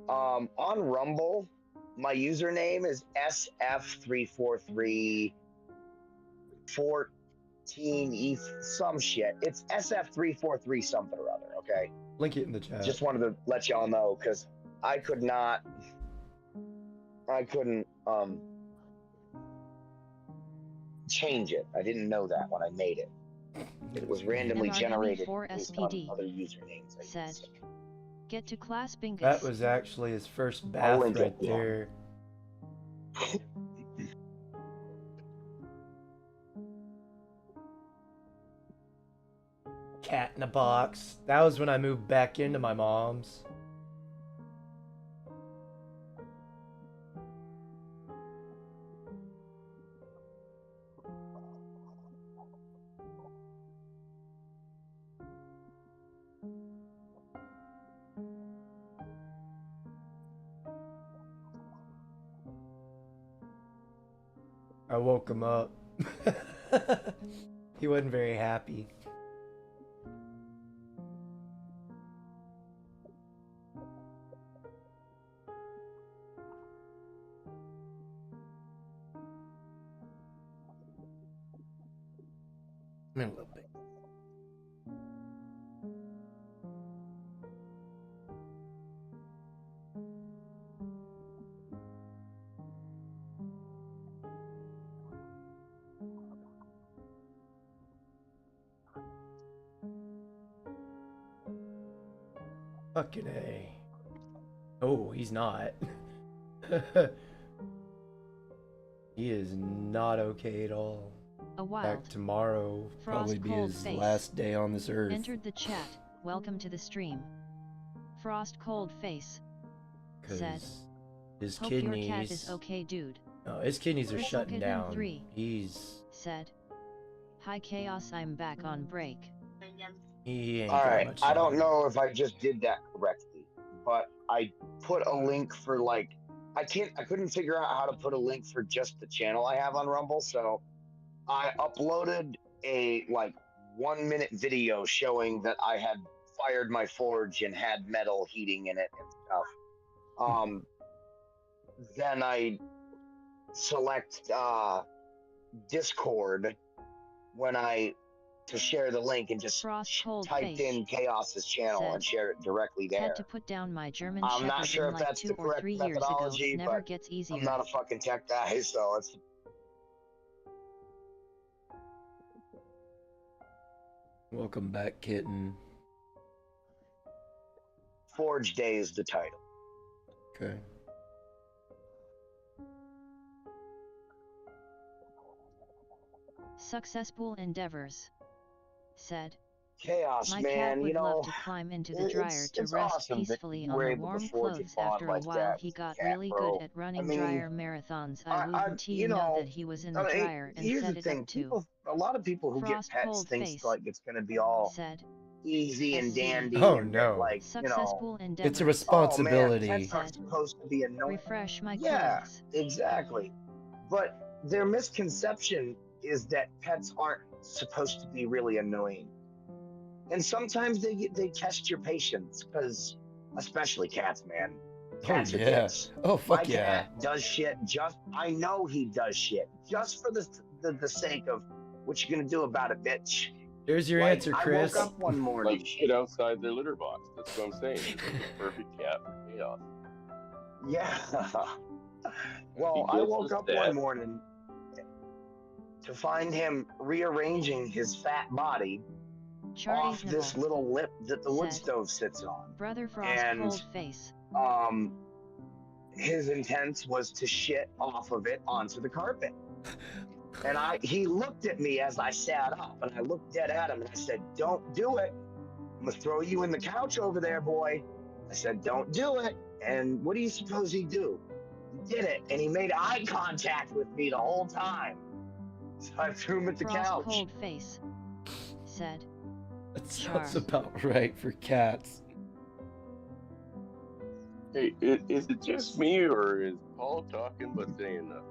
on Rumble, my username is SF34314E some shit. It's SF343 something or other. Okay. Link it in the chat. Just wanted to let y'all know because I couldn't change it. I didn't know that when I made it. It was randomly generated based on SPD other usernames. said, "Get to class, Bingus." That was actually his first I'll bath link right it, yeah. there. Cat in a box. That was when I moved back into my mom's. I woke him up. He wasn't very happy. A little bit. Fucking A. Oh, he's not. He is not okay at all. A In wild fact, tomorrow probably be cold his face last day on this earth. entered the chat. Welcome to the stream. Frost cold face said, his "Hope kidneys. your cat is okay, dude." No, his kidneys are Chris shutting Looked down. 3 He's said, "Hi chaos, I'm back on break." he ain't All got right, much I don't longer. know if I just did that correctly, but I put a link for I couldn't figure out how to put a link for just the channel I have on Rumble, so I uploaded a 1 minute video showing that I had fired my forge and had metal heating in it and stuff. Um, then I select Discord when I to share the link and just Frost cold typed face in Chaos's channel said, and shared it directly Had there. to put down my German I'm not Shepherd sure in if like that's 2 the or correct 3 years ago. methodology, It never but gets I'm easier. not a fucking tech guy, so it's Welcome back, kitten. Forge Day is the title. Okay. Successful endeavors. Said, Chaos, my man, cat would you know, love to climb into the dryer to it's rest awesome that peacefully you on were the able to warm forge a clothes. bond After a like while that he with got cat, really bro. good at running I mean, dryer marathons. I wouldn't you know know, that he was in the dryer and here's set the it thing. up too. A lot of people who get Frost pets cold thinks face like it's gonna be all said, easy and SC. dandy Oh, and no. like, you know, Successful endeavors. It's a oh man, responsibility. pets aren't supposed to be annoying. Refresh my Yeah, clothes. exactly. But their misconception is that pets aren't supposed to be really annoying. And sometimes they test your patience, because especially cats, man. Cats Oh, are yeah. dicks. Oh, fuck My yeah. cat does shit I know he does shit just for the sake of what you gonna do about it, bitch. There's your Like, answer, I Chris. woke up one morning. Like shit outside their litter box. That's what I'm saying. It's like a perfect cat for chaos. Yeah. He Well, I gets woke the up stat. one morning to find him rearranging his fat body Charlie's off this nibble. little lip that the wood Said, stove sits on. Brother Frost And cold face. His intent was to shit off of it onto the carpet. And he looked at me as I sat up, and I looked dead at him and I said, "Don't do it. I'm gonna throw you in the couch over there, boy." I said, "Don't do it." And what do you suppose he do? He did it, and he made eye contact with me the whole time. So I threw him at the Frost couch. cold face. Said, That Char. sounds about right for cats. Hey, is it just me or is Paul talking but saying nothing?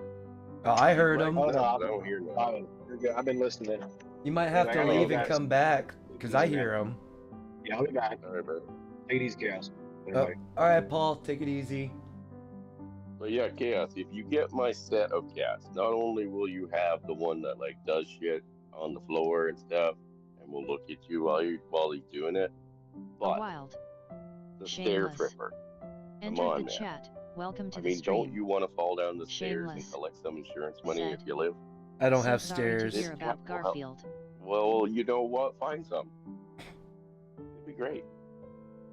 Oh, I heard him. Oh, I no, don't hear nothing. you're good. I've been listening. You might have I to gotta leave go, and guys. come back, because I hear him. Yeah, I'll be back. All right, bro. Take it easy, Chaos. Oh, Everybody. all right, Paul, take it easy. But yeah, chaos. If you get my set of cats, not only will you have the one that like does shit on the floor and stuff, and will look at you while he's doing it, A but wild. the stair Shameless. tripper. Entered on, the man. chat. Welcome to I the mean, stream. don't you want to fall down the stairs Shameless. and collect some insurance money Said. if you live? I don't So have sorry to stairs. hear about Well, Garfield. Well, you know what? Find some. It'd be great.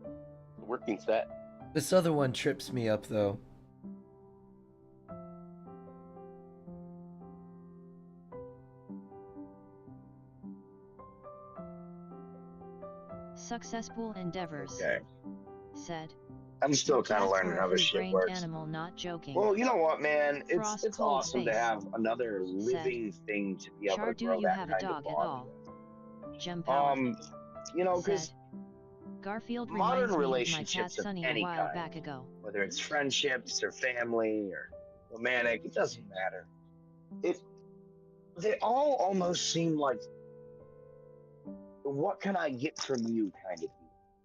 It's a working set. This other one trips me up, though. Successful endeavors. Okay. Said. I'm still kind of Cats learning are how a this shit free-brained works. animal, not joking. Well, you know what, man? Frost It's cold awesome to face. have another living thing to be able Char, to do grow you that have a kind of dog at bond all? with. Gem power. You know, because Said. Garfield modern reminds me of my relationships cat of Sunny a any while kind, back ago. whether it's friendships or family or romantic, it doesn't matter. They all almost seem like, what can I get from you kind of deal.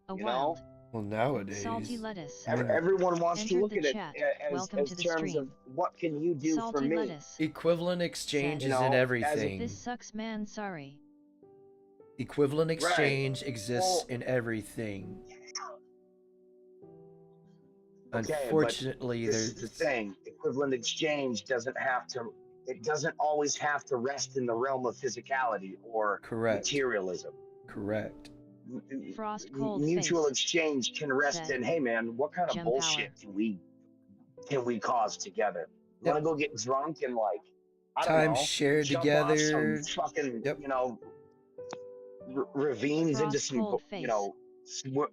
A You wild. know? Well, nowadays. Salty lettuce. I mean, Everyone wants to Entered look the at it chat. as Welcome to the terms stream. of what can you do Salty for me. lettuce. equivalent exchange Said. is You in know, everything. This sucks, man. Sorry. Equivalent exchange exists Well, in everything. Okay, Unfortunately, but this is the thing. Equivalent exchange doesn't always have to rest in the realm of physicality or Correct. materialism. Correct. Frost cold Mutual face. exchange can rest Said. in, hey man, what kind of Gem bullshit can we cause together? You Yep. want to go get drunk and like, I don't Time know, shared jump together. off some fucking, Yep. you know, ravines Frost into some, cold face. you know,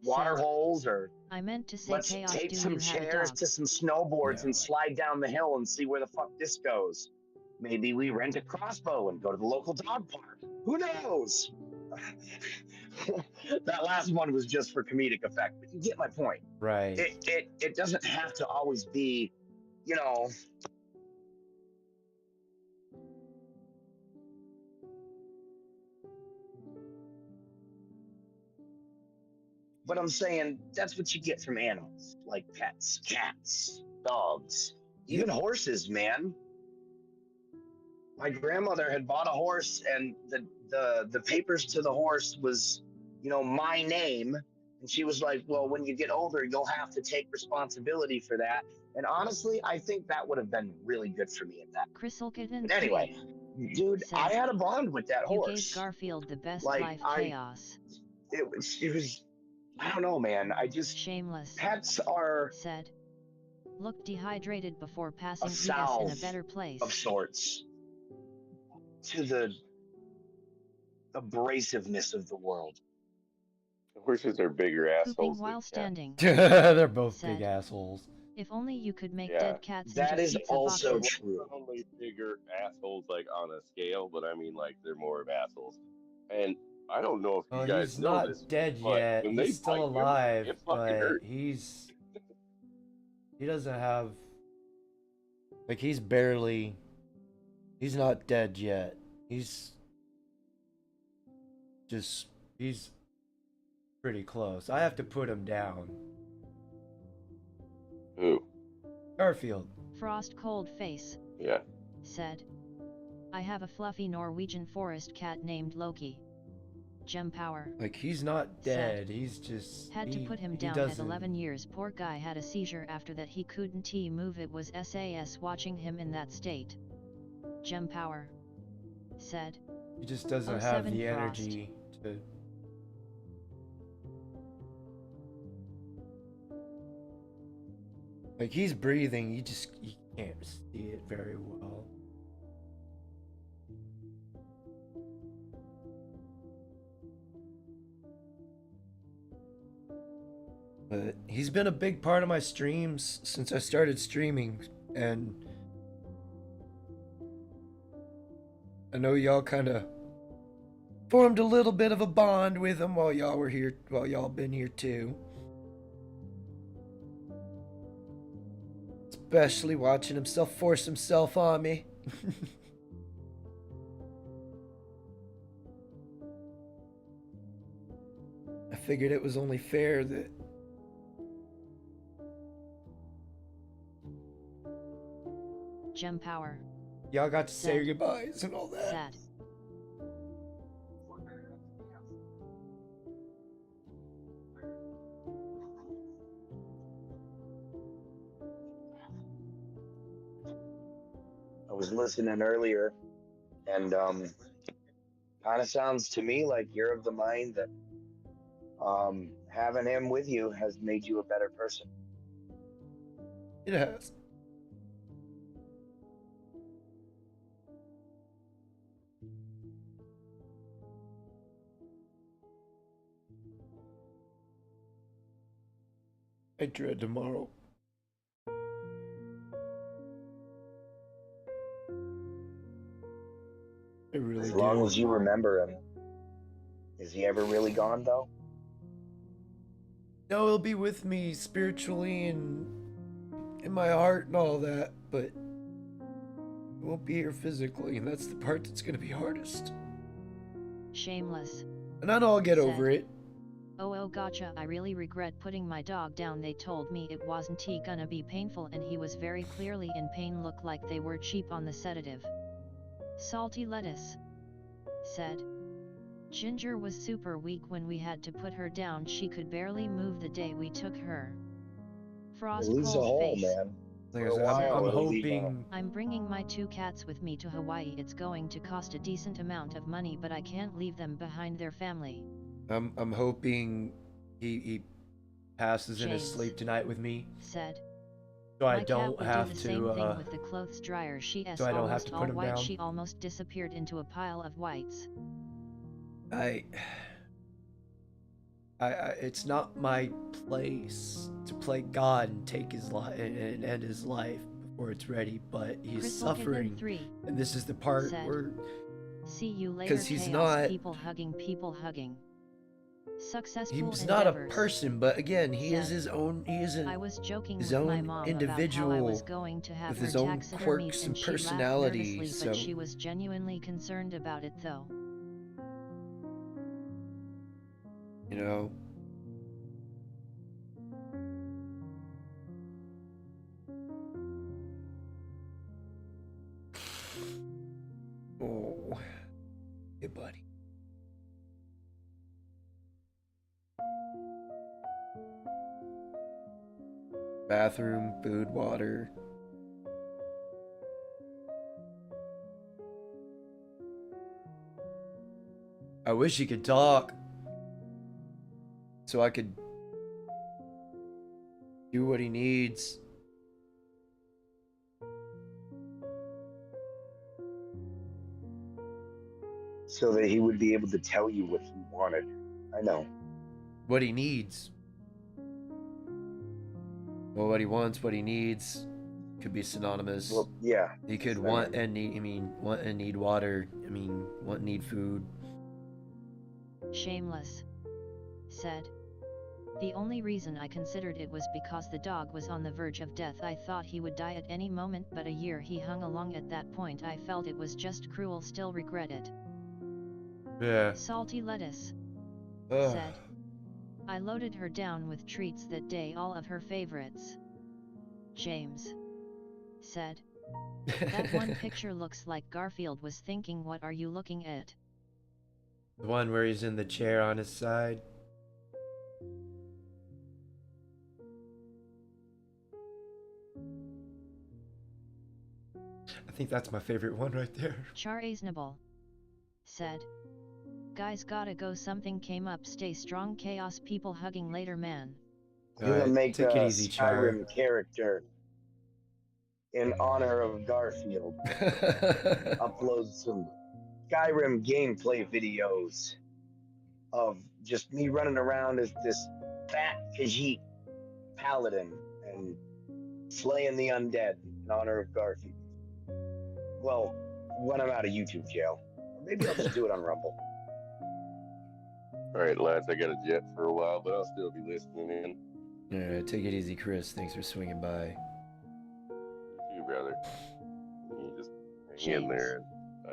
water Said. holes, or I meant to say let's chaos. tape Do some you have a chairs dog? to some snowboards No. and slide down the hill and see where the fuck this goes. Maybe we rent a crossbow and go to the local dog park. Who knows? That last one was just for comedic effect, but you get my point. Right. It doesn't have to always be, you know. But I'm saying that's what you get from animals, like pets, cats, dogs, even horses, man. My grandmother had bought a horse, and the papers to the horse was, my name. And she was like, well, when you get older, you'll have to take responsibility for that. And honestly, I think that would have been really good for me at that. But anyway, dude, I had a bond with that You horse. gave Garfield the best Like, life chaos. It was, I don't know, man. Shameless. Pets are said. Looked dehydrated before passing a ES salve in a better place. of sorts to the abrasiveness of the world. Horses are bigger assholes. Pooping while standing. They're both big assholes. If only you could make dead cats that into is pizza also boxes. true. Not only bigger assholes, like on a scale, but I mean, like, they're more of assholes. And I don't know if you guys He's know not this, dead but yet. when they He's still bite you, alive, it fucking but hurts. he doesn't have, like, he's not dead yet. He's pretty close. I have to put him down. Who? Garfield. Frost cold face. Yeah. Said. I have a fluffy Norwegian forest cat named Loki. Gem power. Like, he's not dead. He's just had to put him down at 11 years. Poor guy had a seizure after that. He couldn't move. It was SAS watching him in that state. Gem power. Said. He just doesn't have the energy to. Like, he's breathing, you can't see it very well. But he's been a big part of my streams since I started streaming, and I know y'all kind of formed a little bit of a bond with him while y'all been here too. Especially watching himself force himself on me. I figured it was only fair that Gem power. y'all got to say your goodbyes and all that. Sad. I was listening earlier, and kind of sounds to me like you're of the mind that having him with you has made you a better person. It has. I dread tomorrow. I really As do. long as you remember him. Is he ever really gone, though? No, he'll be with me spiritually and in my heart and all that, but he won't be here physically, and that's the part that's gonna be hardest. Shameless. And I know I'll get over it. Oh gotcha. I really regret putting my dog down. They told me it wasn't gonna be painful, and he was very clearly in pain. Looked like they were cheap on the sedative. Salty lettuce. Said. Ginger was super weak when we had to put her down. She could barely move the day we took her. Frost cold face. Man. I'm hoping. I'm bringing my 2 cats with me to Hawaii. It's going to cost a decent amount of money, but I can't leave them behind their family. I'm hoping he passes in his sleep tonight with me. Said. So I don't have do the to. Same thing with the clothes dryer. So I don't have to put him down. She almost disappeared into a pile of whites. It's not my place to play God and take his life and end his life before it's ready. But he's suffering, and this is the part where. See you later. Because he's not. People hugging. Successful He's endeavors. not a person, but again, he is his own. He is I was joking his with own my mom individual about how I was going to have with her his own taxidermied, quirks and she laughed personality. nervously, So but she was genuinely concerned about it, though. You know, Bathroom, food, water. I wish he could talk. So I could do what he needs. So that he would be able to tell you what he wanted. I know. What he needs. Well, what he wants, what he needs could be synonymous. Well, yeah. He could want and need, want and need water. Want and need food. Shameless. Said. The only reason I considered it was because the dog was on the verge of death. I thought he would die at any moment, but a year he hung along. At that point I felt it was just cruel, still regret it. Yeah. Salty lettuce. Ugh. Said. I loaded her down with treats that day, all of her favorites. James. Said. That one picture looks like Garfield was thinking, what are you looking at? The one where he's in the chair on his side. I think that's my favorite one right there. Charisnable. Said. Guys gotta go, something came up, stay strong, chaos, people hugging later, man. I'm gonna make take a it easy, Char. Skyrim character in honor of Garfield. Upload some Skyrim gameplay videos of just me running around as this fat Khajiit paladin and slaying the undead in honor of Garfield. Well, when I'm out of YouTube jail. Or maybe I'll just do it on Rumble. Alright, lads, I got a jet for a while, but I'll still be listening in. Yeah, take it easy, Chris. Thanks for swinging by. You too, brother. You just hang in there.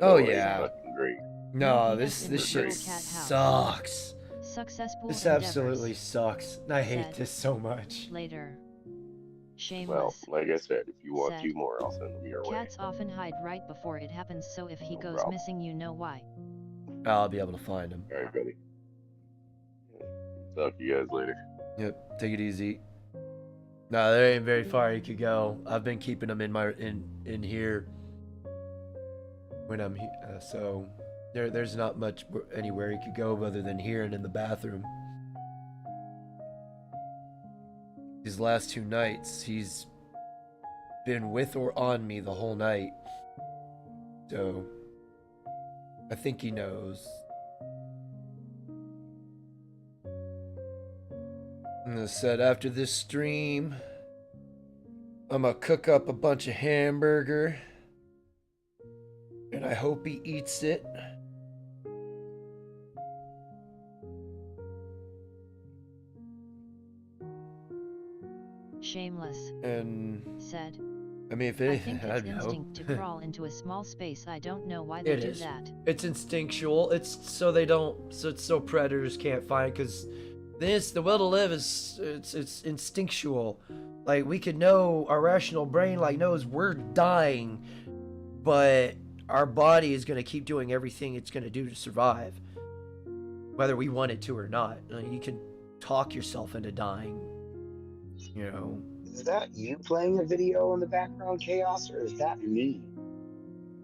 Oh, It's yeah. fucking great. No, this shit sucks. Successful This endeavors. absolutely sucks. I hate Said. this so much. Later. Shameless. Well, like I said, if you want Said. two more, I'll send them your way. Cats often hide right before it happens, so if he No goes problem. missing, you know why. I'll be able to find him. Alright, buddy. Talk to you guys later. Yep, take it easy. No, there ain't very far he could go. I've been keeping him in here when I'm here, so there's not much anywhere he could go other than here and in the bathroom. These last 2 nights, he's been with or on me the whole night. So I think he knows. And I said after this stream, I'm gonna cook up a bunch of hamburger. And I hope he eats it. Shameless. And Said. I mean, if I anything, think I'd it's know. instinct to crawl into a small space. I don't know why they It do is. that. It's instinctual. It's so predators can't find, because the will to live is it's instinctual. Like, we could know, our rational brain knows we're dying, but our body is gonna keep doing everything it's gonna do to survive, whether we want it to or not. You can talk yourself into dying, you know. Is that you playing a video in the background, Chaos, or is that me?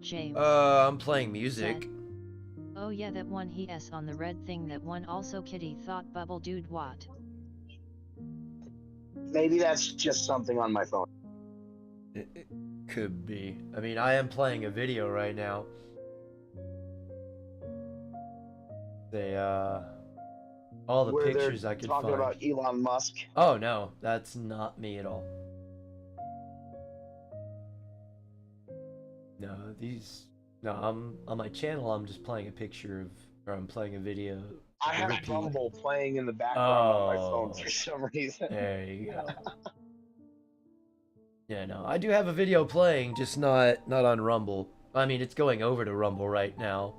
James. I'm playing music. Said. Oh yeah, that one he s on the red thing, that one also Kitty thought bubble dude what? Maybe that's just something on my phone. It could be. I mean, I am playing a video right now. All the Where pictures they're I could talking find. about Elon Musk. Oh no, that's not me at all. No, I'm on my channel. I'm just playing a picture of, or I'm playing a video. I have Repeat. Rumble playing in the background on my phone Oh. for some reason. There you go. Yeah, no, I do have a video playing, just not on Rumble. I mean, it's going over to Rumble right now.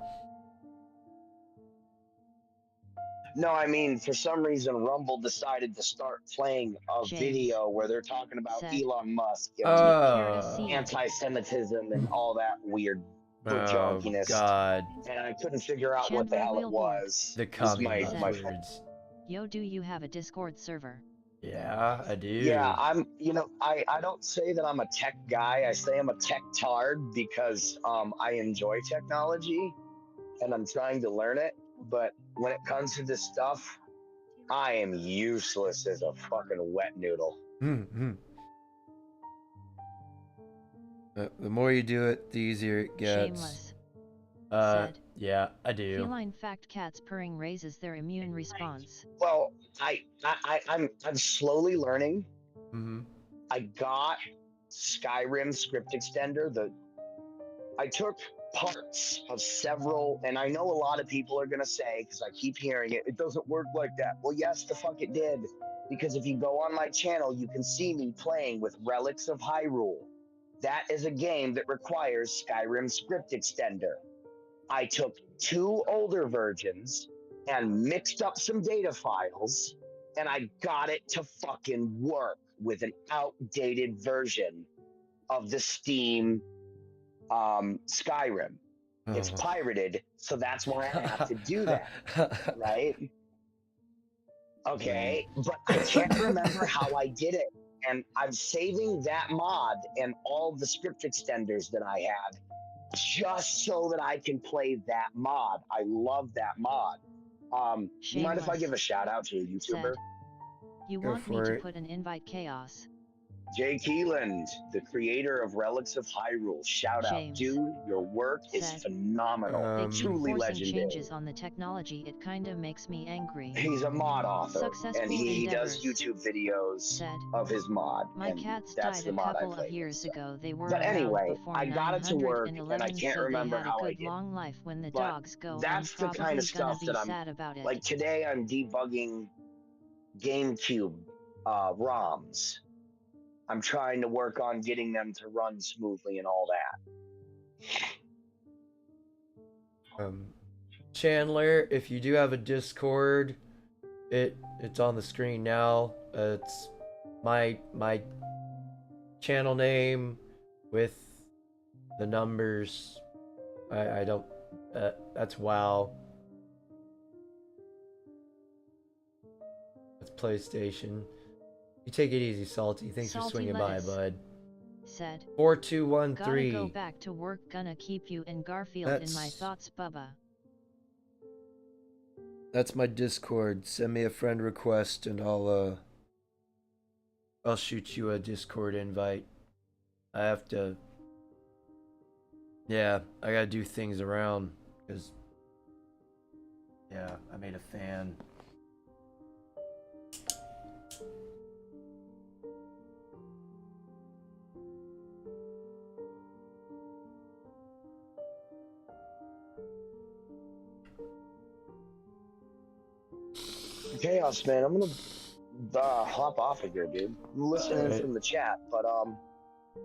No, I mean, for some reason, Rumble decided to start playing a James. video where they're talking about Said. Elon Musk and Oh, anti-Semitism and all that weird junkiness. God, And I couldn't figure out what the Chandler hell it Wheelboard. was. the This is commie Said. my buzzwords. Yo, do you have a Discord server? Yeah, I do. Yeah, I don't say that I'm a tech guy. I say I'm a tech tard because I enjoy technology and I'm trying to learn it. But when it comes to this stuff, I am useless as a fucking wet noodle. Mm-hmm. The more you do it, the easier it gets. Shameless. Said. Yeah, I do. Feline fact: cats purring raises their immune response. Well, I'm slowly learning. Mm-hmm. I got Skyrim script extender. I took parts of several, and I know a lot of people are gonna say, because I keep hearing it, it doesn't work like that. Well, yes, the fuck it did. Because if you go on my channel, you can see me playing with Relics of Hyrule. That is a game that requires Skyrim script extender. I took 2 older versions and mixed up some data files, and I got it to fucking work with an outdated version of the Steam Skyrim. It's pirated, so that's why I have to do that, right? Okay, but I can't remember how I did it, and I'm saving that mod and all the script extenders that I had just so that I can play that mod. I love that mod. You mind if I give a shout out to a YouTuber? Said, you want me to put an invite chaos? Jay Keeland, the creator of Relics of Hyrule. Shout out, dude. Your work is phenomenal. They keep truly forcing legendary. changes on the technology. It kinda makes me angry. He's a mod author, Successful and he endeavors, does YouTube videos of his mod. My and cats that's died the a mod couple I played of years with, ago. They were but around anyway, before I got it to work, and I 911, can't so remember they had how a I good did. long life. When the But dogs go, that's I'm the kind of stuff be that I'm sad about it. like today. I'm debugging GameCube ROMs. I'm trying to work on getting them to run smoothly and all that. Chandler, if you do have a Discord, it's on the screen now. It's my channel name with the numbers. I don't. That's WoW. That's PlayStation. You take it easy, Salty. Thanks for swinging by, bud. Said 4213. Gotta go back to work. Gonna keep you and Garfield in my thoughts, Bubba. That's my Discord. Send me a friend request and I'll shoot you a Discord invite. I have to. Yeah, I gotta do things around because. Yeah, I made a fan. Chaos, man. I'm gonna hop off of here, dude. I'm listening from the chat, but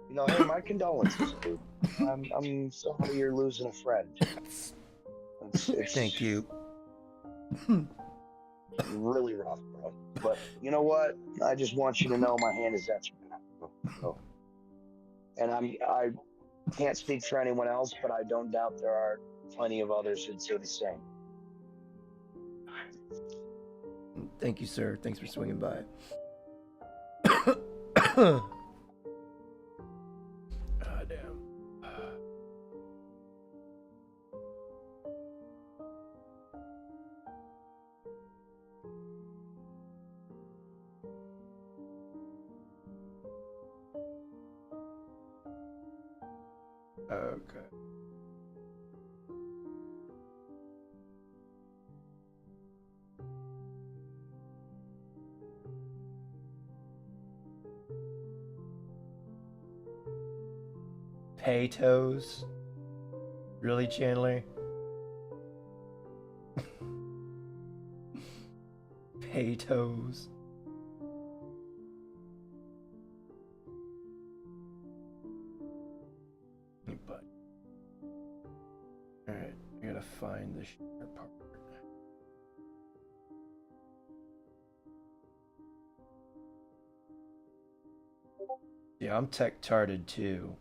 hey, my condolences, dude. I'm sorry you're losing a friend. Thank you. Really rough, bro. But you know what? I just want you to know my hand is at your back, bro. And I can't speak for anyone else, but I don't doubt there are plenty of others who'd say the same. Thank you, sir. Thanks for swinging by. Ah, damn. Okay. Potatoes? Really, Chandler? Potatoes? But alright, I gotta find the share part. Yeah, I'm tech-tarded too.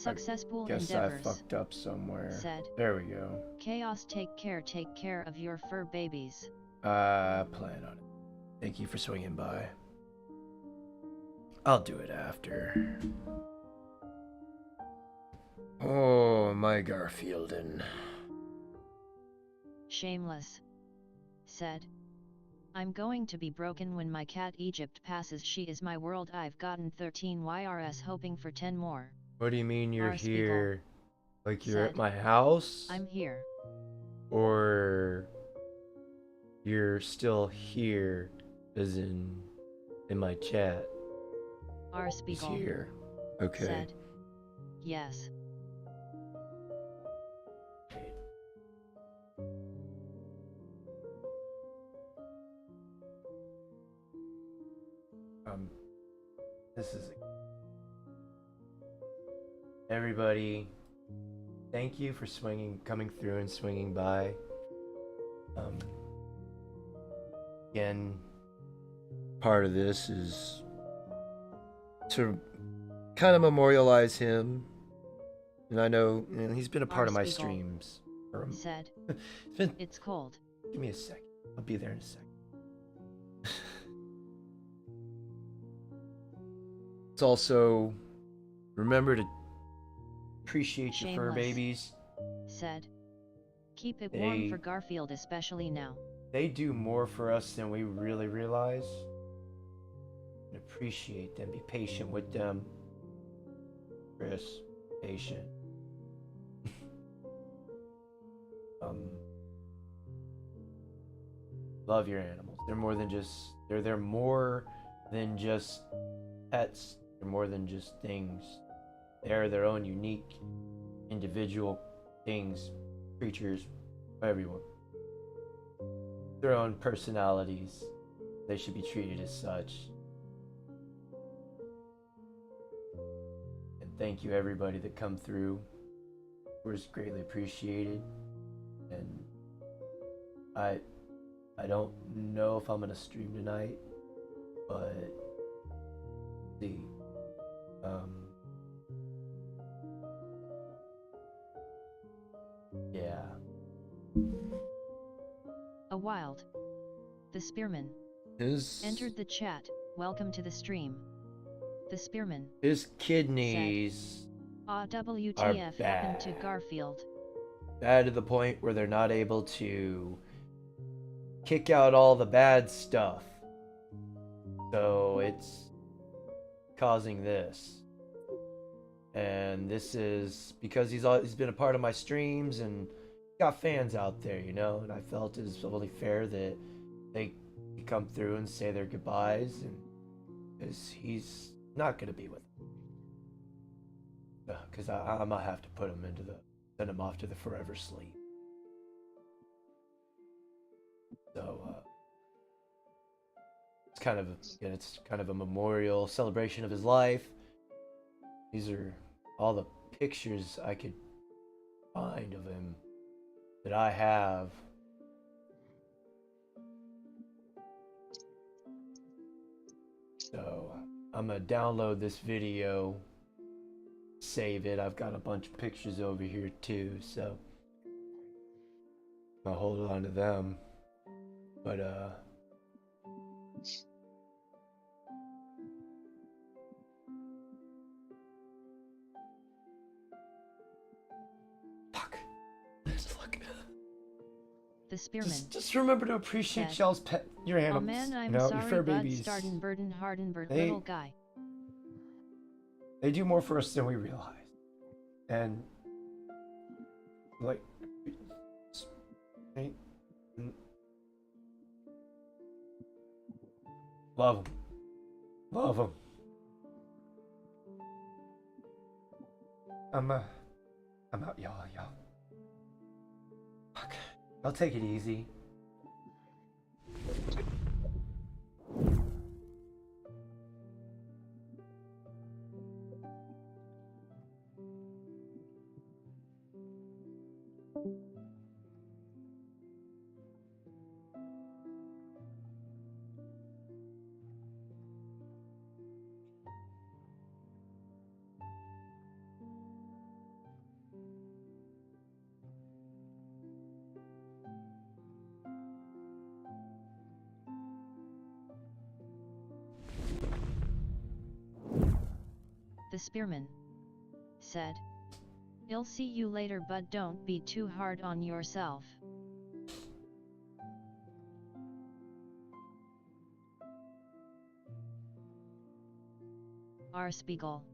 Successful Guess endeavors. I fucked up somewhere. Said. There we go. Chaos, take care of your fur babies. I plan on it. Thank you for swinging by. I'll do it after. Oh, my Garfielden. Shameless. Said. I'm going to be broken when my cat Egypt passes. She is my world. I've gotten 13 YRS hoping for 10 more. What do you mean you're Our here? Like you're said, at my house? I'm here. Or you're still here, as in my chat? Our He's Spiegel here. Okay. said, yes. This is everybody. Thank you for coming through and swinging by. Again, part of this is to kind of memorialize him, and I know he's been a part of my Spiegel streams. Said, it's cold. Give me a second. I'll be there in a second. It's also, remember to appreciate your fur babies. Said, keep it warm for Garfield, especially now. They do more for us than we really realize. And appreciate them. Be patient with them. Chris, patient. Love your animals. They're more than just pets. They're more than just things. They're their own unique, individual things, creatures, everyone. Their own personalities. They should be treated as such. And thank you everybody that come through. It was greatly appreciated. And I don't know if I'm gonna stream tonight, but see. Yeah. A wild. The Spearman entered the chat. Welcome to the stream. The Spearman. His kidneys WTF happened to Garfield? Bad to the point where they're not able to kick out all the bad stuff. So it's causing this. And this is because he's been a part of my streams and got fans out there, you know, and I felt it was only fair that they come through and say their goodbyes, and because he's not going to be with them. Because I might have to send him off to the forever sleep. So it's kind of a memorial celebration of his life. These are all the pictures I could find of him that I have. So I'm gonna download this video, save it. I've got a bunch of pictures over here too, so I'll hold on to them. But fuck. Look. The Spearman. Just remember to appreciate y'all's your animals. Oh man, I'm your sorry, fur but babies. little guy. They do more for us than we realize. And like love them. Love them. I'm out, y'all. Fuck. I'll take it easy. The spearman said, "I'll see you later, but don't be too hard on yourself." R. Spiegel.